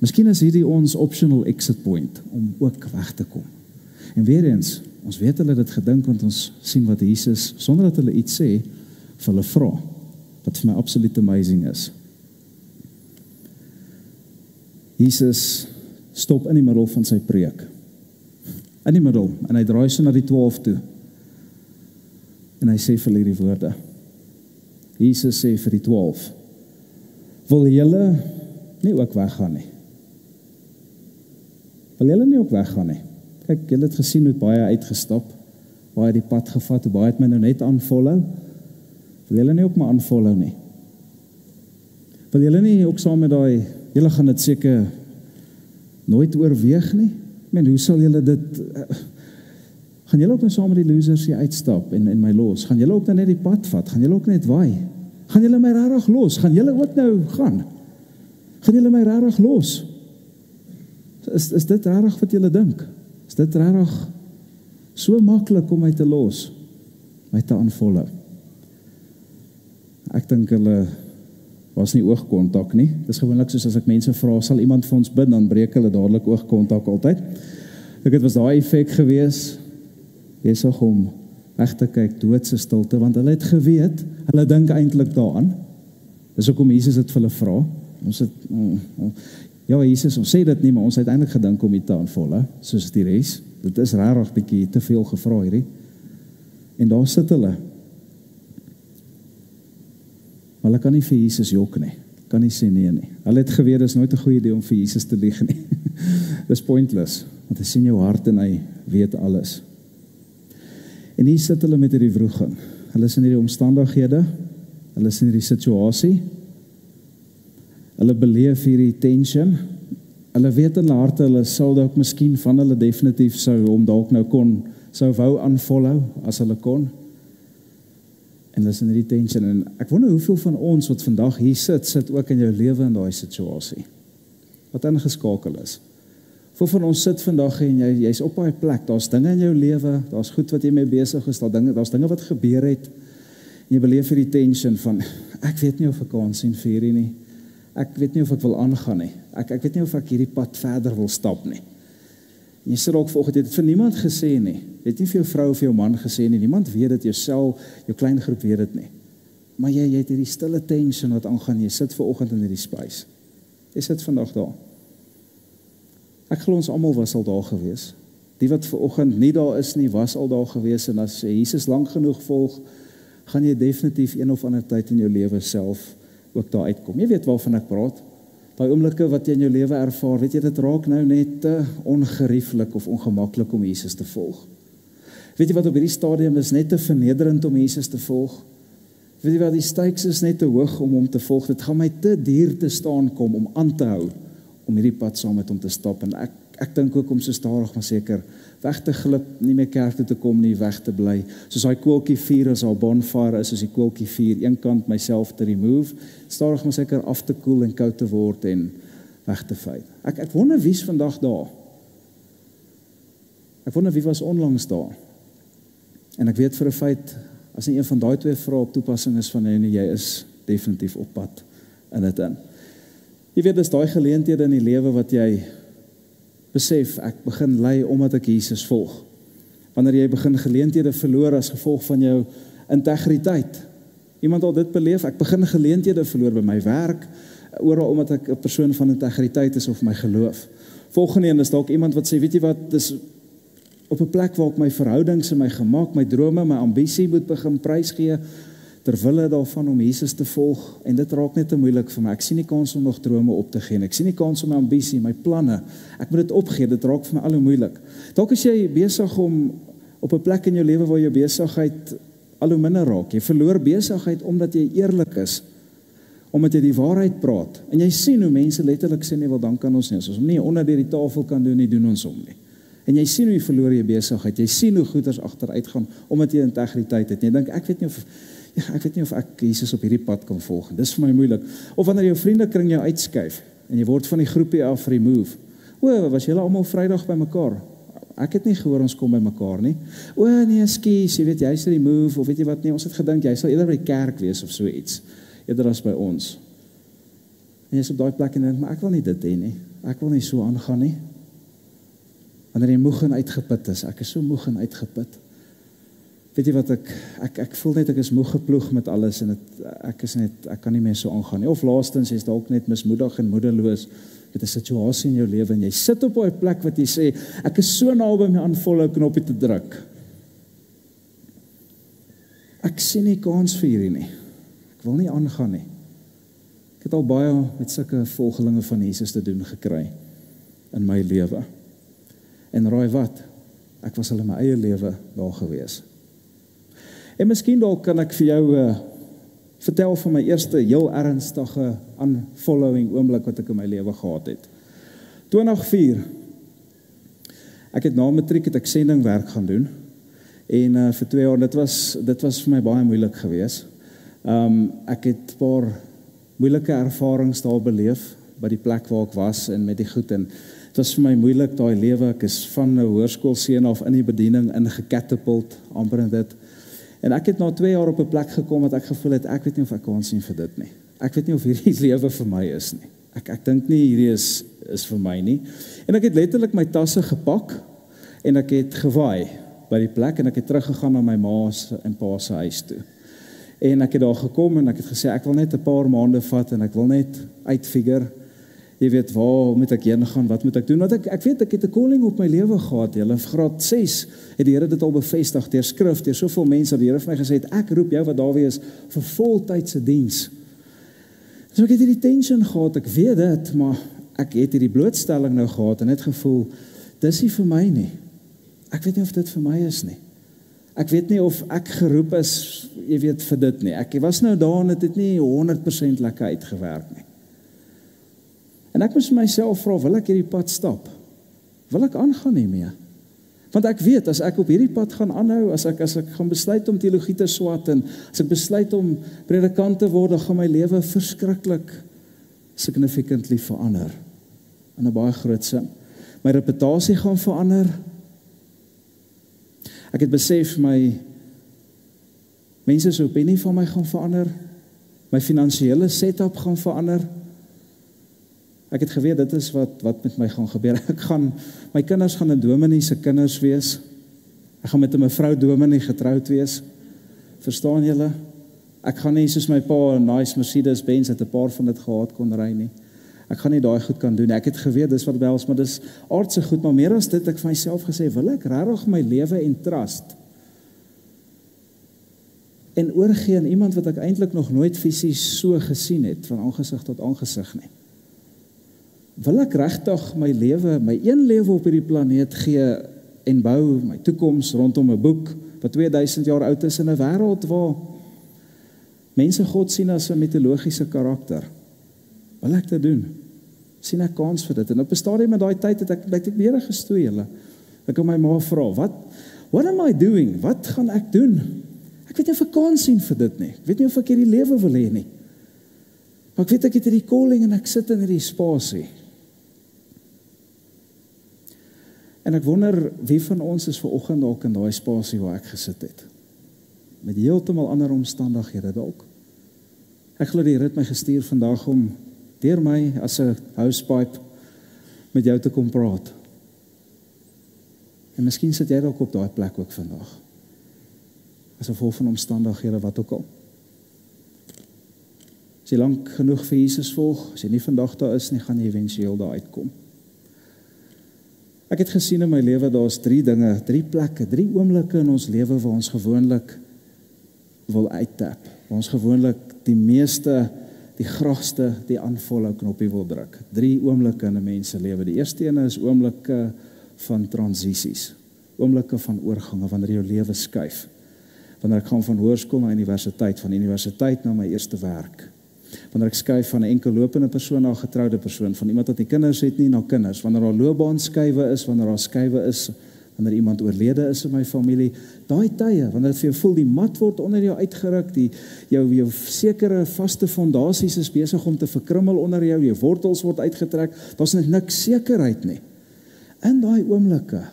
Miskien is hierdie ons optional exit point om ook weg te kom. En weer eens, ons weet hulle dit gedink want ons sien wat Jesus, sonder dat hulle iets sê, vir hulle vra, wat vir my absoluut amazing is. Jesus stop in die middel van sy preek. In die middel, en hy draai so na die 12 toe. En hy sê vir hierdie woorde. Jesus sê vir die 12, wil julle nie ook weggaan nie? Wil julle nie ook weggaan nie? Kyk, julle het gesien hoe baie uitgestap, baie die pad gevat, hoe baie het my nou net aanvolhou. Wil julle nie ook maar aanvolhou nie? Wil julle nie ook saam met daai, julle gaan dit seker nooit oorweeg nie? Ek meen, hoe sal julle dit, gaan julle ook nou saam met die losers hier uitstap en my los? Gaan julle ook nou net die pad vat? Gaan julle ook net waai? Gaan julle my rarig los? Gaan julle ook nou gaan? Gaan julle my rarig los? Is dit rarig wat julle dink? Is dit rarig so maklik om my te los? My te aanvolhou? Ek dink hulle was nie oogkontak nie. Dis gewoonlik soos as ek mense vra, sal iemand vir ons bid, dan breek hulle dadelik oogkontak altyd. Dit was daai effek gewees, besig om weg te kyk, doodse stilte, want hulle het geweet, hulle dink eintlik daaraan. Dis hoekom Jesus dit vir hulle vra. Ons het, ja Jesus, ons sê dit nie, maar ons het eintlik gedink om dit te aanvolhou, soos die res. Dit is rarig bietjie te veel gevra hierdie. En daar sit hulle. Maar hulle kan nie vir Jesus jok nie. Kan nie sê nee nie. Hulle het geweet, dis nooit 'n goeie idee om vir Jesus te lieg nie. Dis pointless, want hy sien jou hart en hy weet alles. En hier sit hulle met hierdie wroging. Hulle is in hierdie omstandighede, hulle is in hierdie situasie, hulle beleef hierdie tension, hulle weet in hulle harte, hulle sal dalk miskien van hulle definitief sou, om dalk nou sou wou aanvolhou, as hulle kon, en hulle is in hierdie tension, en ek wonder hoeveel van ons wat vandag hier sit ook in jou lewe in daai situasie, wat ingeskakel is. Hoeveel van ons sit vandag en jy's op daai plek, daar's dinge in jou lewe, daar's goed wat jy mee besig is, daar's dinge wat gebeur het, en jy beleef hierdie tension van, ek weet nie of ek kan sien vir hierdie nie, ek weet nie of ek wil aangaan nie, ek weet nie of ek hierdie pad verder wil stap nie. En jy sit ook vanoggend, jy het dit vir niemand gesê nie, jy het nie vir jou vrou of jou man gesê nie, niemand weet dit, jou klein groep weet dit nie. Maar jy het hierdie stille tension wat aangaan, jy sit vanoggend in hierdie space. Jy sit vandag daar. Ek glo ons almal was al daar gewees. Die wat vanoggend nie daar is nie, was al daar gewees, en as jy Jesus lank genoeg volg, gaan jy definitief een of ander tyd in jou lewe self ook daar uitkom. Jy weet waarvan ek praat. Daai oomblikke wat jy in jou lewe ervaar, weet jy, dit raak nou net te ongerieflik of ongemaklik om Jesus te volg. Weet jy wat, op hierdie stadium is net te vernederend om Jesus te volg. Weet jy wat, die stakes is net te hoog om hom te volg. Dit gaan my te duur te staan kom om aan te hou, om hierdie pad saam met hom te stap. En ek dink ook om so stadig maar seker weg te glip, nie meer kerk toe te kom nie, weg te bly. Soos daai koeltjie vuur, as daar bonfire is, soos die koeltjie vuur, een kant myself te remove, stadig maar seker af te koel en koud te word en weg te vy. Ek wonder wie's vandag daar. Ek wonder wie was onlangs daar. En ek weet vir 'n feit, as nie een van daai twee vrae op toepassing is van jy is definitief op pad in dit in. Jy weet, dis daai geleenthede in die lewe wat jy besef, ek begin ly omdat ek Jesus volg. Wanneer jy begin geleenthede verloor as gevolg van jou integriteit. Iemand al dit beleef, ek begin geleenthede verloor by my werk, oral omdat ek 'n persoon van integriteit is of my geloof. Volgende een is dalk iemand wat sê, weet jy wat, dis op 'n plek waar ek my verhoudings en my gemak, my drome, my ambisie moet begin prysgee, terwille daarvan om Jesus te volg, en dit raak net te moeilik vir my. Ek sien nie kans om nog drome op te gee, ek sien nie kans om my ambisie, my planne, ek moet dit opgee, dit raak vir my al hoe moeilik. Dalk is jy besig om op 'n plek in jou lewe waar jou besigheid al hoe minder raak. Jy verloor besigheid omdat jy eerlik is, omdat jy die waarheid praat, en jy sien hoe mense letterlik sê, nee, wel dan kan ons nie, as ons nie onder die tafel kan doen nie, doen ons hom nie. En jy sien hoe jy verloor jy besigheid, jy sien hoe goeders agteruit gaan, omdat jy integriteit het. En jy dink, ek weet nie of ek Jesus op hierdie pad kan volg. Dis vir my moeilik. Of wanneer jou vriendekring jou uitskuif, en jy word van die groepie af remove. Was julle almal Vrydag by mekaar? Ek het nie gehoor ons kom by mekaar nie. O nee, skies, jy weet, jy sal die move, of weet jy wat nie, ons het gedink, jy sal eerder by die kerk wees of so iets, eerder as by ons. En jy is op daai plek en dink, maar ek wil nie dit hê nie, ek wil nie so aangaan nie. Wanneer jy moeg en uitgeput is, ek is so moeg en uitgeput. Weet jy wat, ek voel net, ek is moeg geploeg met alles, en ek kan nie meer so aangaan nie. Of laastens, jy is dalk net mismoedig en moedeloos, met 'n situasie in jou lewe, en jy sit op 'n plek wat jy sê, ek is so naby my unfollow knoppie te druk. Ek sien nie kans vir hierdie nie. Ek wil nie aangaan nie. Ek het al baie met sulke volgelinge van Jesus te doen gekry in my lewe. En raai wat? Ek was al in my eie lewe daar gewees. En miskien dalk kan ek vir jou vertel van my eerste heel ernstige unfollowing oomblik wat ek in my lewe gehad het. 2004, ek het na matriek het ek sendingwerk gaan doen, en vir 2 jaar, dit was vir my baie moeilik gewees. Ek het 'n paar moeilike ervarings daar beleef, by die plek waar ek was, en met die goed, en het was vir my moeilik, daai lewe, ek is van 'n hoërskoolseun af in die bediening ingekatapult, amper in dit. En ek het na 2 jaar op 'n plek gekom wat ek gevoel het, ek weet nie of ek kan sien vir dit nie. Ek weet nie of hierdie lewe vir my is nie. Ek dink nie hierdie is vir my nie. En ek het letterlik my tasse gepak, en ek het gewaai by die plek, en ek het teruggegaan na my ma en pa se huis toe. En ek het daar gekom, en ek het gesê, ek wil net 'n paar maande vat, en ek wil net uitfigure, jy weet, waar moet ek heen gaan, wat moet ek doen? Want ek weet, ek het 'n calling op my lewe gehad, julle, graad 6, het die Here dit al bevestig, deur skrif, deur soveel mense, dat die Here vir my gesê het, ek roep jou wat daar wees, vir voltydse diens. So ek het hierdie tension gehad, ek weet dit, maar ek het hierdie blootstelling nou gehad, en het gevoel, dis nie vir my nie. Ek weet nie of dit vir my is nie. Ek weet nie of ek geroep is, jy weet, vir dit nie. Ek was nou daar, en het het nie 100% lekker uitgewerk nie. En ek moes myself vra, wil ek hierdie pad stap? Wil ek aangaan nie meer? Want ek weet, as ek op hierdie pad gaan aanhou, as ek gaan besluit om teologie te swat, en as ek besluit om predikant te word, dan gaan my lewe verskriklik significantly verander. In 'n baie groot sin. My reputasie gaan verander. Ek het besef, my mense se opinie van my gaan verander. My finansiële setup gaan verander. Ek het geweet, dit is wat met my gaan gebeur. My kinders gaan 'n dominee se kinders wees. Ek gaan met 'n mevrou dominee getroud wees. Verstaan julle? Ek gaan nie soos my pa 'n nice Mercedes Benz het 'n paar van dit gehad kon ry nie. Ek gaan nie daai goed kan doen. Ek het geweet, dis wat behels, maar dis aardse goed, maar meer as dit, ek vir myself gesê, wil ek regtig my lewe en trust en oorgee aan iemand wat ek eintlik nog nooit fisies so gesien het, van aangesig tot aangesig nie. Wil ek regtig my lewe, my een lewe op hierdie planeet gee en bou my toekoms rondom 'n boek wat 2000 jaar oud is in 'n wêreld waar mense God sien as 'n mitologiese karakter? Wil ek dit doen? Sien ek kans vir dit? En op 'n stadium in daai tyd het ek weer gestoei hulle. Ek het my ma vra, what am I doing? Wat gaan ek doen? Ek weet nie of ek kans sien vir dit nie. Ek weet nie of ek hierdie lewe wil hê nie. Maar ek weet ek het hierdie calling en ek sit in hierdie spasie. En ek wonder wie van ons is vanoggend dalk in daai spasie waar ek gesit het. Met heeltemal ander omstandighede dalk. Ek glo die Here het my gestuur vandag om deur my as 'n housepipe met jou te kom praat. En miskien sit jy dalk op daai plek ook vandag. As gevolg van omstandighede wat ook al. As jy lank genoeg vir Jesus volg, as jy nie vandag daar is nie, gaan jy eventueel daar uitkom. Ek het gesien in my lewe, daar's 3 dinge, 3 plekke, 3 oomblikke in ons lewe waar ons gewoonlik wil uittap, waar ons gewoonlik die meeste, die graagste, die unfollow knoppie wil druk. 3 oomblikke in 'n mens se lewe. Die eerste ene is oomblikke van transisies, oomblikke van oorgange, wanneer jou lewe skuif. Wanneer ek gaan van hoërskool na universiteit, van universiteit na my eerste werk. Wanneer ek skuif van 'n enkel lopende persoon na 'n getroude persoon, van iemand wat nie kinders het nie na kinders, wanneer daar loopbaanskuiwe is, wanneer daar skuiwe is, wanneer iemand oorlede is in my familie, daai tye, wanneer dit vir jou voel die mat word onder jou uitgeruk, jou sekere vaste fondasies is besig om te verkrummel onder jou wortels word uitgetrek, daar's net niks sekerheid nie. In daai oomblikke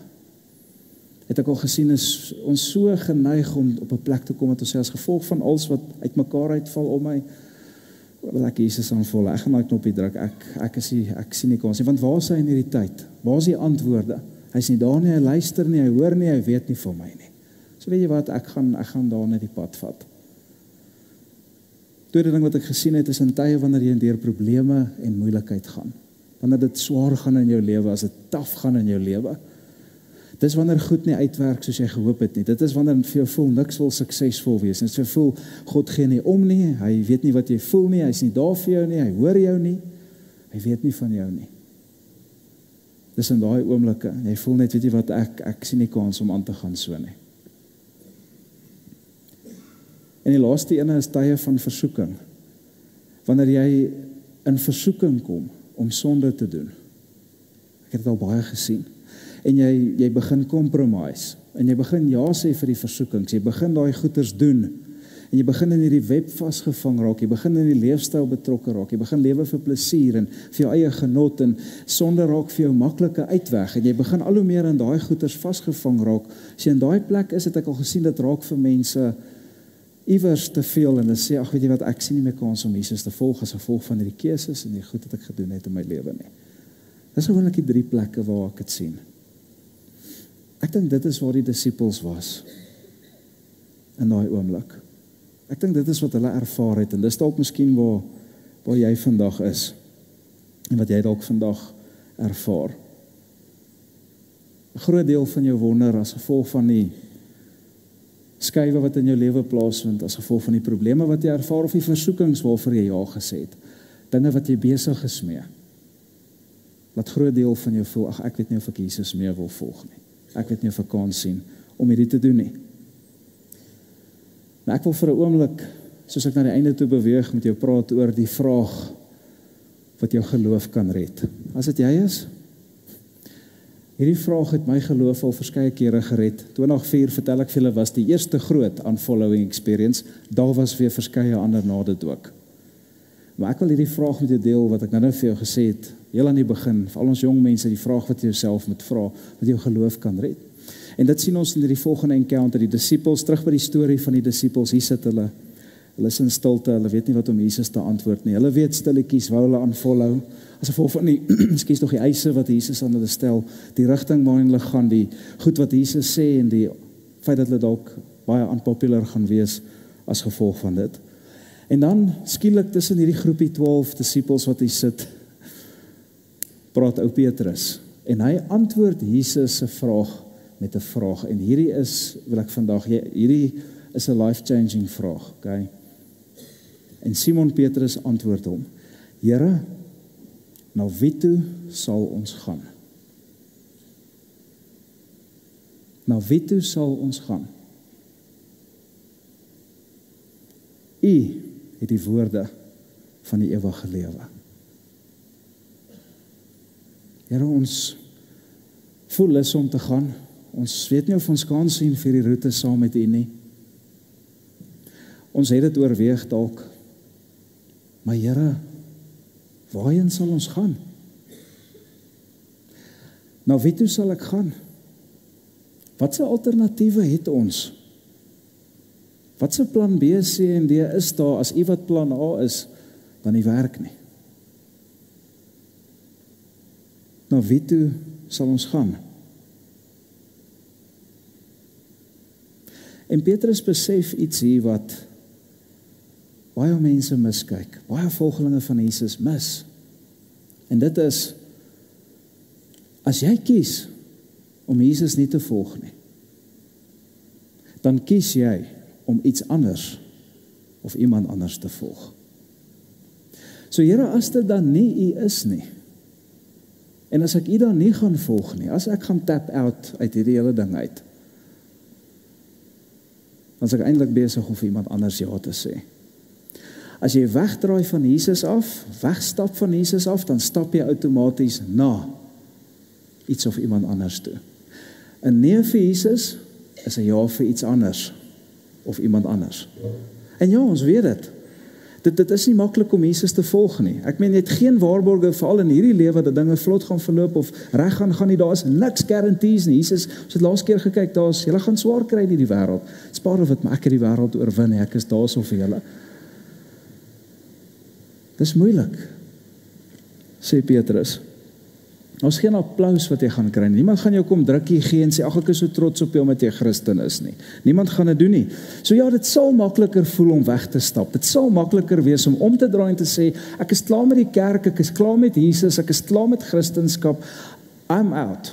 het ek al gesien, is ons so geneig om op 'n plek te kom wat ons sê, as gevolg van alles wat uit mekaar uitval om my, wil ek Jesus aanval, ek gaan my knoppie druk, ek sien nie kans nie, want waar is hy in hierdie tyd? Waar is die antwoorde? Hy is nie daar nie, hy luister nie, hy hoor nie, hy weet nie van my nie. So weet jy wat, ek gaan daar net die pad vat. Tweede ding wat ek gesien het, is in tye wanneer jy deur probleme en moeilikheid gaan. Wanneer dit swaar gaan in jou lewe, as dit taaf gaan in jou lewe. Dis wanneer goed nie uitwerk soos jy gehoop het nie. Dit is wanneer vir jou voel, niks wil suksesvol wees. En as jy voel, God gee nie om nie, hy weet nie wat jy voel nie, hy is nie daar vir jou nie, hy hoor jou nie, hy weet nie van jou nie. Dis in daai oomblikke, jy voel net, weet jy wat, ek sien nie kans om aan te gaan so nie. En die laaste ene is tye van versoeking. Wanneer jy in versoeking kom om sonde te doen. Ek het dit al baie gesien. En jy begin compromise. En jy begin ja sê vir die versoekings. Jy begin daai goeders doen. En jy begin in hierdie web vasgevang raak. Jy begin in die leefstyl betrokke raak. Jy begin lewe vir plesier en vir jou eie genot. En sonde raak vir jou maklike uitweg. En jy begin al hoe meer in daai goeders vasgevang raak. As jy in daai plek is, het ek al gesien, dit raak vir mense iewers te veel, en hulle sê, ag weet jy wat, ek sien nie meer kans om Jesus te volg as gevolg van hierdie keuses en die goed wat ek gedoen het in my lewe nie. Dis gewoonlik die 3 plekke waar ek het sien. Ek dink dit is waar die disippels was in daai oomblik. Ek dink dit is wat hulle ervaar het, en dis dalk miskien waar jy vandag is en wat jy dalk vandag ervaar. 'n Groot deel van jou wonder as gevolg van die skuwe wat in jou lewe plaasvind, as gevolg van die probleme wat jy ervaar, of die versoekings waarvoor jy ja gesê het, dinge wat jy besig is mee, wat groot deel van jou voel, ag ek weet nie of ek Jesus meer wil volg nie, ek weet nie of ek kans sien om hierdie te doen nie. Maar ek wil vir 'n oomblik, soos ek na die einde toe beweeg, met jou praat oor die vraag wat jou geloof kan red. As dit jy is, hierdie vraag het my geloof al verskeie kere gered. 2004 vertel ek vir julle, was die eerste groot unfollowing experience. Daar was weer verskeie ander na dit ook. Maar ek wil hierdie vraag met jou deel, wat ek nou vir jou gesê het, heel aan die begin, vir al ons jong mense, die vraag wat jy jouself moet vra, wat jou geloof kan red. En dit sien ons in die volgende encounter, die disippels, terug by die storie van die disippels, hier sit hulle is in stilte, hulle weet nie wat om Jesus te antwoord nie, hulle weet stilletjies, wou hulle unfollow, as gevolg van die, skies nog die eise wat Jesus aan hulle stel, die rigting waarin hulle gaan, die goed wat Jesus sê, en die feit dat hulle dalk baie unpopular gaan wees, as gevolg van dit. En dan, skielik tussen hierdie groepie 12 disippels wat hier sit, praat ou Petrus, en hy antwoord Jesus se vraag met 'n vraag, en hierdie is, wil ek vandag, hierdie is 'n life-changing vraag, okay? En Simon Petrus antwoord hom, Here, na wie toe sal ons gaan? Na wie toe sal ons gaan? U het die woorde van die ewige lewe. Here, ons voel lus om te gaan. Ons weet nie of ons kan sien vir die roete saam met U nie. Ons het dit oorweeg dalk. Maar Here, waarheen sal ons gaan? Na wie toe sal ek gaan? Watse alternatiewe het ons? Watse plan B, C en D is daar as U wat plan A is, dan nie werk nie? Na wie toe sal ons gaan? En Petrus besef iets hier wat baie mense miskyk, baie volgelinge van Jesus mis. En dit is, as jy kies om Jesus nie te volg nie, dan kies jy om iets anders of iemand anders te volg. So Here, as dit dan nie U is nie, en as ek U dan nie gaan volg nie, as ek gaan tap out uit hierdie hele ding uit, dan is ek eintlik besig om vir iemand anders ja te sê. As jy wegdraai van Jesus af, wegstap van Jesus af, dan stap jy outomaties na iets of iemand anders toe. 'n nee vir Jesus is 'n ja vir iets anders of iemand anders. En ja, ons weet dit. Dit is nie maklik om Jesus te volg nie. Ek meen, jy het geen waarborge, veral in hierdie lewe, dat dinge vlot gaan verloop, of reg gaan nie, daar is niks guarantees nie. Jesus, ons het laas keer gekyk, julle gaan swaar kry in hierdie wêreld. Spaar of het, maar ek het die wêreld oorwin, ek is daar so vir julle. Dis moeilik, sê Petrus. Ons geen applaus wat jy gaan kry nie. Niemand gaan jou kom drukkie gee en sê, ag, ek is so trots op jou omdat jy Christen is nie. Niemand gaan dit doen nie. So ja, dit sal makliker voel om weg te stap. Dit sal makliker wees om te draai en te sê, ek is klaar met die kerk, ek is klaar met Jesus, ek is klaar met Christendom, I'm out.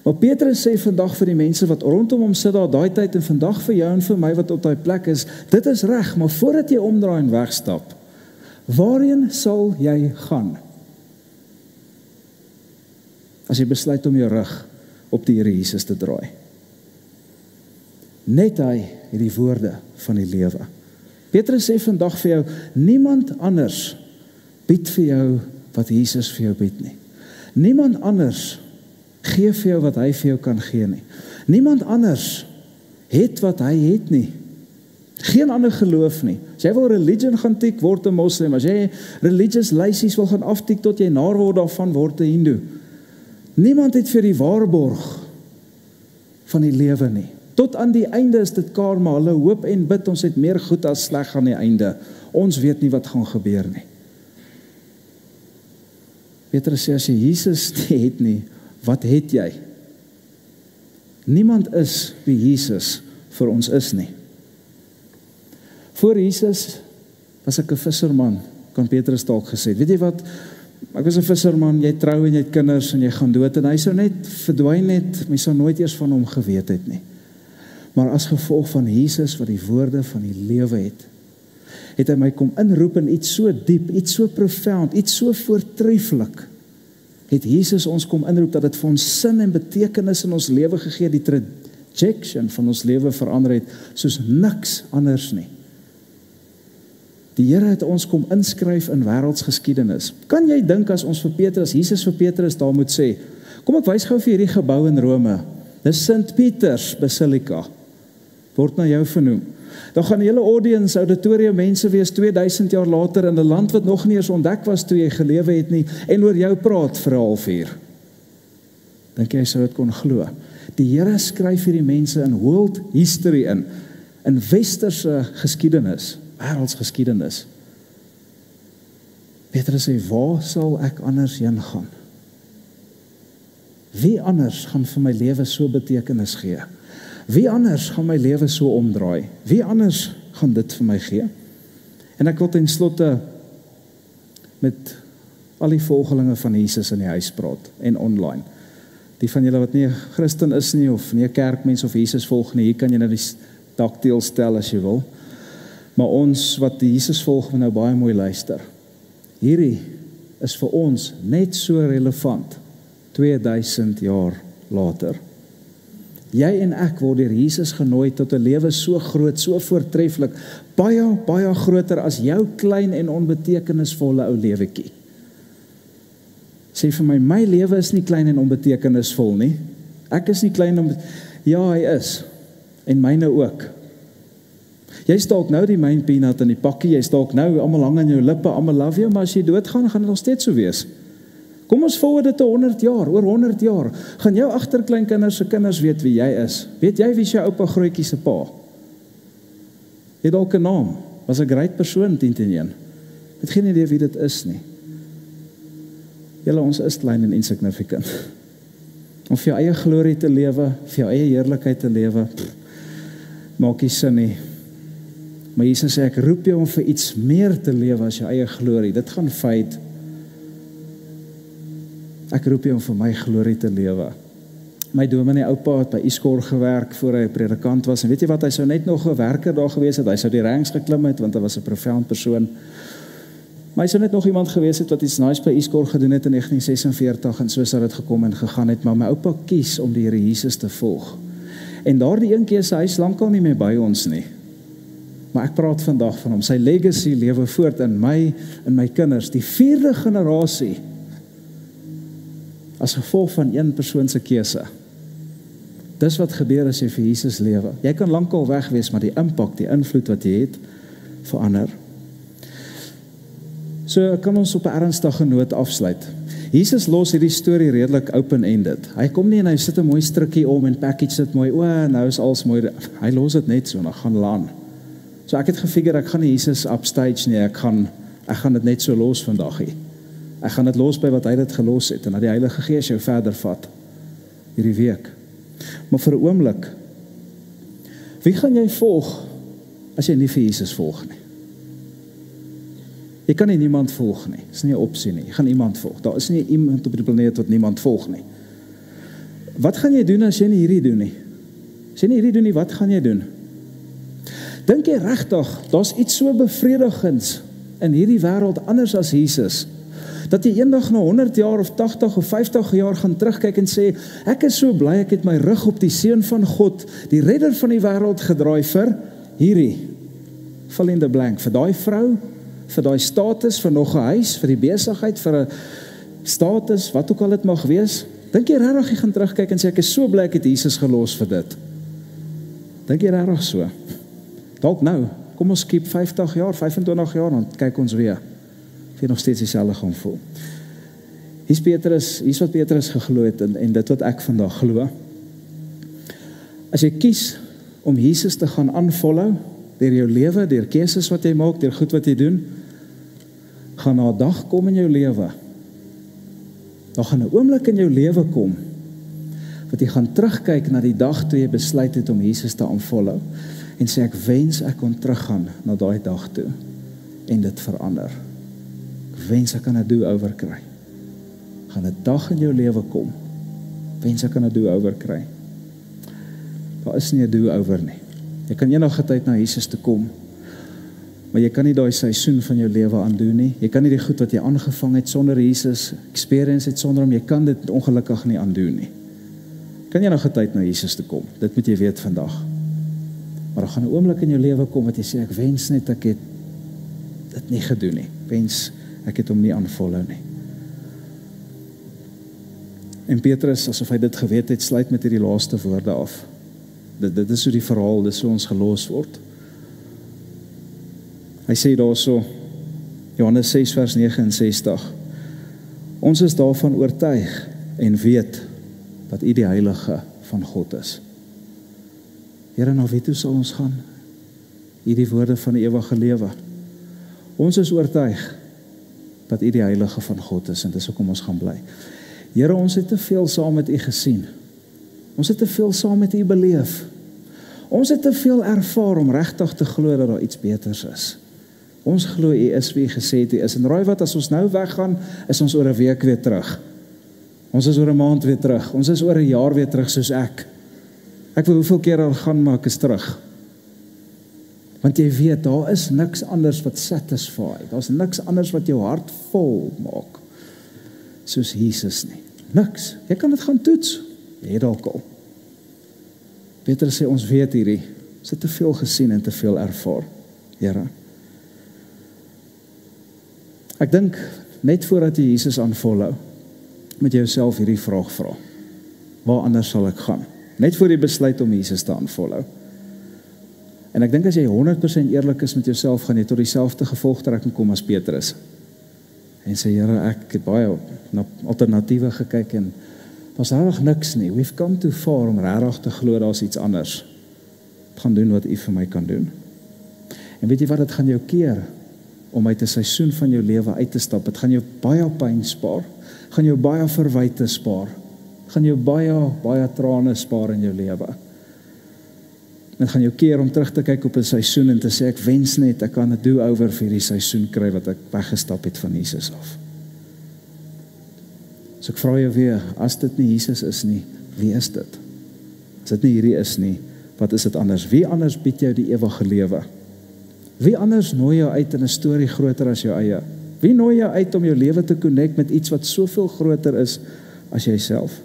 Maar Petrus sê vandag vir die mense wat rondom hom sit daar daai tyd, en vandag vir jou en vir my wat op daai plek is, dit is reg, maar voordat jy omdraai en wegstap, waarheen sal jy gaan? As jy besluit om jou rug op die Here Jesus te draai. Net hy het die woorde van die lewe. Petrus sê vandag vir jou, niemand anders bied vir jou wat Jesus vir jou bied nie. Niemand anders gee vir jou wat hy vir jou kan gee nie. Niemand anders het wat hy het nie. Geen ander geloof nie. As jy wil religion gaan tik, word 'n moslim. As jy religious lysies wil gaan aftik tot jy naar word daarvan, word 'n hindoe. Niemand het vir die waarborg van die lewe nie. Tot aan die einde is dit karma, hulle hoop en bid, ons het meer goed as sleg aan die einde. Ons weet nie wat gaan gebeur nie. Petrus sê, as jy Jesus nie het nie, wat het jy? Niemand is wie Jesus vir ons is nie. Voor Jesus was ek 'n visserman, kan Petrus dalk gesê. Weet jy wat? Ek was 'n visserman, jy trou en jy het kinders en jy gaan dood en hy sou net verdwyn het, my sou nooit eers van hom geweet het nie. Maar as gevolg van Jesus wat die woorde van die lewe het hy my kom inroep in iets so diep, iets so profound, iets so voortreffelik. Het Jesus ons kom inroep dat dit vir ons sin en betekenis in ons lewe gegee, die trajectory van ons lewe verander het, soos niks anders nie. Die Here het ons kom inskryf in wêreldsgeskiedenis. Kan jy dink as ons vir Petrus, Jesus vir Petrus daar moet sê, kom ek wys gou vir hierdie gebou in Rome, dis St. Peter's Basilica, word na jou vernoem. Dan gaan die hele audience, auditorium mense wees 2000 jaar later in 'n land wat nog nie eens ontdek was toe jy gelewe het nie, en oor jou praat vir 'n halfuur. Dink jy sou dit kon glo? Die Here skryf hierdie mense in world history in westerse geskiedenis, wêreldsgeskiedenis. Petrus sê, waar sal ek anders heen gaan? Wie anders gaan vir my lewe so betekenis gee? Wie anders gaan my lewe so omdraai? Wie anders gaan dit vir my gee? En ek wil ten slotte met al die volgelinge van Jesus in die huis praat en online. Die van julle wat nie 'n Christen is nie, of nie 'n kerkmens of Jesus volg nie, hier kan jy nou die dakteel stel as jy wil. Maar ons wat die Jesus volg, nou baie mooi luister. Hierdie is vir ons net so relevant 2000 jaar later. Jy en ek word deur Jesus genooi tot 'n lewe so groot, so voortreffelik, baie, baie groter as jou klein en onbetekenisvolle ou lewetjie. Sê vir my lewe is nie klein en onbetekenisvol nie. Ek is nie klein ja, hy is. En myne ook. Jy staak nou die main peanut in die pakkie, jy staak nou almal hang aan jou lippe, almal love jou, maar as jy doodgaan, gaan dit nog steeds so wees. Kom ons volg dit 100 jaar, oor 100 jaar, gaan jou agterkleinkinders se kinders weet wie jy is. Weet jy wie is jou oupa grootjie se pa? Het dalk 'n naam, was 'n great persoon 10-1. Het geen idee wie dit is nie. Julle, ons is klein en insignificant. Om vir jou eie glorie te lewe, vir jou eie heerlikheid te lewe, maak nie sin nie. Maar Jesus sê, ek roep jou om vir iets meer te lewe as jou eie glorie. Dit gaan feit. Ek roep jou om vir my glorie te lewe. My dominee oupa het by Iskor gewerk voor hy 'n predikant was. En weet jy wat, hy sou net nog 'n werker daar gewees het. Hy sou die ranks geklim het, want hy was 'n profound persoon. Maar hy sou net nog iemand gewees het wat iets nice by Iskor gedoen het in 1946 en so sou dit gekom en gegaan het. Maar my oupa kies om die Here Jesus te volg. En daardie een keer, hy is lankal nie meer by ons nie. Maar ek praat vandag van hom. Sy legacy lewe voort in my kinders. Die 4de generasie. As gevolg van een persoon se keuse. Dis wat gebeur as jy vir Jesus lewe. Jy kan lankal weg wees, maar die impak, die invloed wat jy het, verander. So kan ons op 'n ernstige noot afsluit. Jesus los hierdie storie redelik open-ended. Hy kom nie en hy sit 'n mooi strikkie om en package dit mooi, nou is alles mooi. Hy los dit net so en dan gaan laan. So ek het gefigure, ek gaan nie Jesus upstage nie, ek gaan dit net so los vandag hier. Ek gaan dit los by wat hy dit gelos het, en dat die Heilige Gees jou verder vat, hierdie week. Maar vir 'n oomblik, wie gaan jy volg, as jy nie vir Jesus volg nie? Jy kan nie niemand volg nie, dit is nie 'n opsie nie, jy gaan iemand volg, daar is nie iemand op die planeet wat niemand volg nie. Wat gaan jy doen as jy nie hierdie doen nie? As jy nie hierdie doen nie, wat gaan jy doen? Dink jy regtig, daar's iets so bevredigends in hierdie wêreld anders as Jesus, dat jy eendag na 100 jaar of 80 of 50 jaar gaan terugkyk en sê, ek is so bly ek het my rug op die seun van God, die redder van die wêreld gedraai vir hierdie, fill in the blank, vir daai vrou, vir daai status, vir nog 'n huis, vir die besigheid, vir 'n status, wat ook al dit mag wees. Dink jy regtig jy gaan terugkyk en sê, ek is so bly ek het Jesus gelos vir dit? Dink jy regtig so? Dalk nou, kom ons skiep 50 jaar, 25 jaar, dan kyk ons weer, of jy nog steeds dieselfde gaan voel. Hier's wat Petrus geglo het, en dit wat ek vandag glo. As jy kies om Jesus te gaan unfollow, deur jou lewe, deur keuses wat jy maak, deur goed wat jy doen, gaan na 'n dag kom in jou lewe, daar gaan 'n oomblik in jou lewe kom, wat jy gaan terugkyk na die dag toe jy besluit het om Jesus te unfollow, en sê ek wens ek kon teruggaan na daai dag toe, en dit verander. Ek wens ek kan 'n do-over kry. Gaan 'n dag in jou lewe kom, wens ek kan 'n do-over kry. Daar is nie 'n do-over nie. Jy kan enige tyd na Jesus toe kom, maar jy kan nie daai seisoen van jou lewe aandoen nie. Jy kan nie die goed wat jy aangevang het sonder Jesus, experience het sonder hom, jy kan dit ongelukkig nie aandoen nie. Jy kan enige tyd na Jesus toe kom, dit moet jy weet vandag. Maar daar gaan 'n oomblik in jou lewe kom wat jy sê, ek wens net ek het dit nie gedoen nie. Ek wens ek het hom nie aanvolhou nie. En Petrus, asof hy dit geweet het, sluit met hierdie laaste woorde af. Dit is hoe die verhaal, dit is hoe ons gelos word. Hy sê daarso, Johannes 6 vers 69, ons is daarvan oortuig en weet dat U die Heilige van God is. Here, na wie toe sal ons gaan? U die woorde van die ewige lewe. Ons is oortuig dat U die Heilige van God is, en dis hoekom ons gaan bly. Here, ons het te veel saam met U gesien. Ons het te veel saam met U beleef. Ons het te veel ervaar om regtig te glo dat daar iets beters is. Ons glo U is wie U gesê het U is. En raai wat, as ons nou weggaan, is ons oor 'n week weer terug. Ons is oor 'n maand weer terug. Ons is oor 'n jaar weer terug soos ek. Ek wil hoeveel keer al gaan, maar ek is terug. Want jy weet, daar is niks anders wat satisfy. Daar's niks anders wat jou hart vol maak soos Jesus nie. Niks. Jy kan dit gaan toets. Jy het dalk al. Petrus sê, ons weet hierdie. Ons het te veel gesien en te veel ervaar. Here. Ek dink, net voordat jy Jesus aanvolhou, moet jy jouself hierdie vraag vra. Waar anders sal ek gaan? Net voor jy besluit om Jesus te aanvolhou. En ek dink as jy 100% eerlik is met jouself, gaan jy tot dieselfde gevolgtrekking kom as Petrus. En sê, Here, ek het baie na alternatiewe gekyk en daar's regtig niks nie. We've come too far om regtig te glo daar's iets anders. Ek gaan doen wat U vir my kan doen. En weet jy wat, dit gaan jou keer om uit 'n seisoen van jou lewe uit te stap. Dit gaan jou baie pyn spaar, gaan jou baie verwyte spaar, gaan jou baie trane spaar in jou lewe. Dit gaan jou keer om terug te kyk op 'n seisoen en te sê, ek wens net, ek kan 'n do-over vir hierdie seisoen kry wat ek weggestap het van Jesus af. So ek vra jou weer, as dit nie Jesus is nie, wie is dit? As dit nie hierdie is nie, wat is dit anders? Wie anders bied jou die ewige lewe? Wie anders nooi jou uit in 'n storie groter as jou eie? Wie nooi jou uit om jou lewe te connect met iets wat soveel groter is as jouself?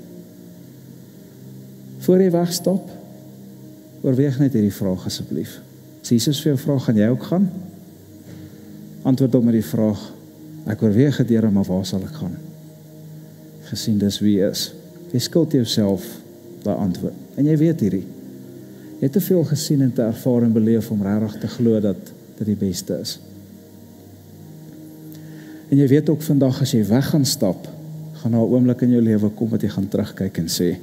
Voor jy wegstap, oorweeg net hierdie vraag asseblief. As Jesus vir jou vraag, gaan jy ook gaan? Antwoord op met die vraag, ek oorweeg het, Here, maar waar sal ek gaan? Gesien dis wie hy is. Jy skuld jouself daai antwoord. En jy weet hierdie. Jy het te veel gesien en te ervaar en beleef om regtig te glo dat dit die beste is. En jy weet ook vandag, as jy weg gaan stap, gaan daar 'n oomblik in jou lewe kom wat jy gaan terugkyk en sê,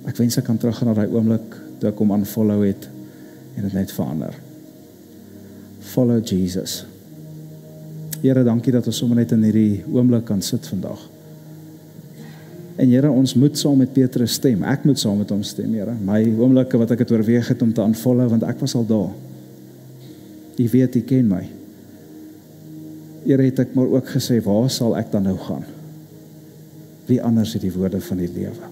ek wens ek kan teruggaan na daai oomblik toe ek hom aanfollow het en dit net verander. Follow Jesus. Here, dankie dat ons sommer net in hierdie oomblik kan sit vandag. En Here, ons moet saam met Petrus stem. Ek moet saam met hom stem, Here. My oomblikke wat ek het oorweeg het om te aanfollow, want ek was al daar. U weet, U ken my. Here, het ek maar ook gesê, waar sal ek dan nou gaan? Wie anders het die woorde van die lewe?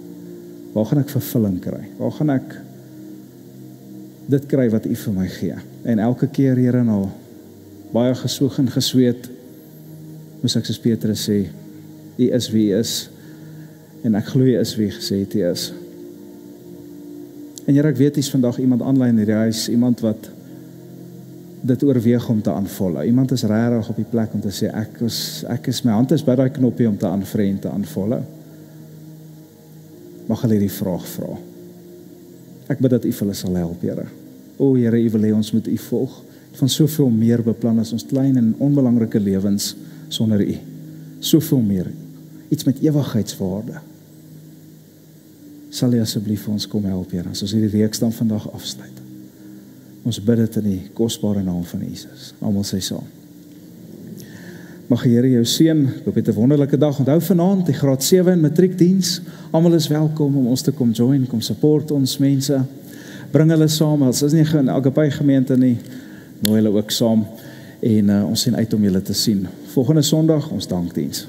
Waar gaan ek vervulling kry? Waar gaan ek dit kry wat U vir my gee? En elke keer, Here, nou baie gesoeg en gesweet, moes ek soos Petrus sê, U is wie U is, en ek glo U is wie U gesê het U is. En Here, ek weet, is vandag iemand aanlyn in die huis, iemand wat dit oorweeg om te aanfollow. Iemand is regtig op die plek om te sê, my hand is by daai knoppie om te aanvriend, te aanfollow. Mag hulle die vraag vra. Ek bid dat U vir hulle sal help, Here. O Here, U wil hê ons moet U volg. Van soveel meer beplan as ons klein en onbelangrike lewens sonder U. Soveel meer. Iets met ewigheidswaarde. Sal U asseblief vir ons kom help, Here, as ons hierdie reeks dan vandag afsluit. Ons bid dit in die kosbare naam van Jesus. Almal sê saam. Mag die Here jou seën. Ek hoop jy het 'n wonderlike dag. Onthou vanaand die graad 7 en matriekdiens. Almal is welkom om ons te kom join, kom support ons mense. Bring hulle saam. As is nie in Agape gemeente nie, nooi hulle ook saam. En ons sien uit om julle te sien. Volgende Sondag ons dankdiens.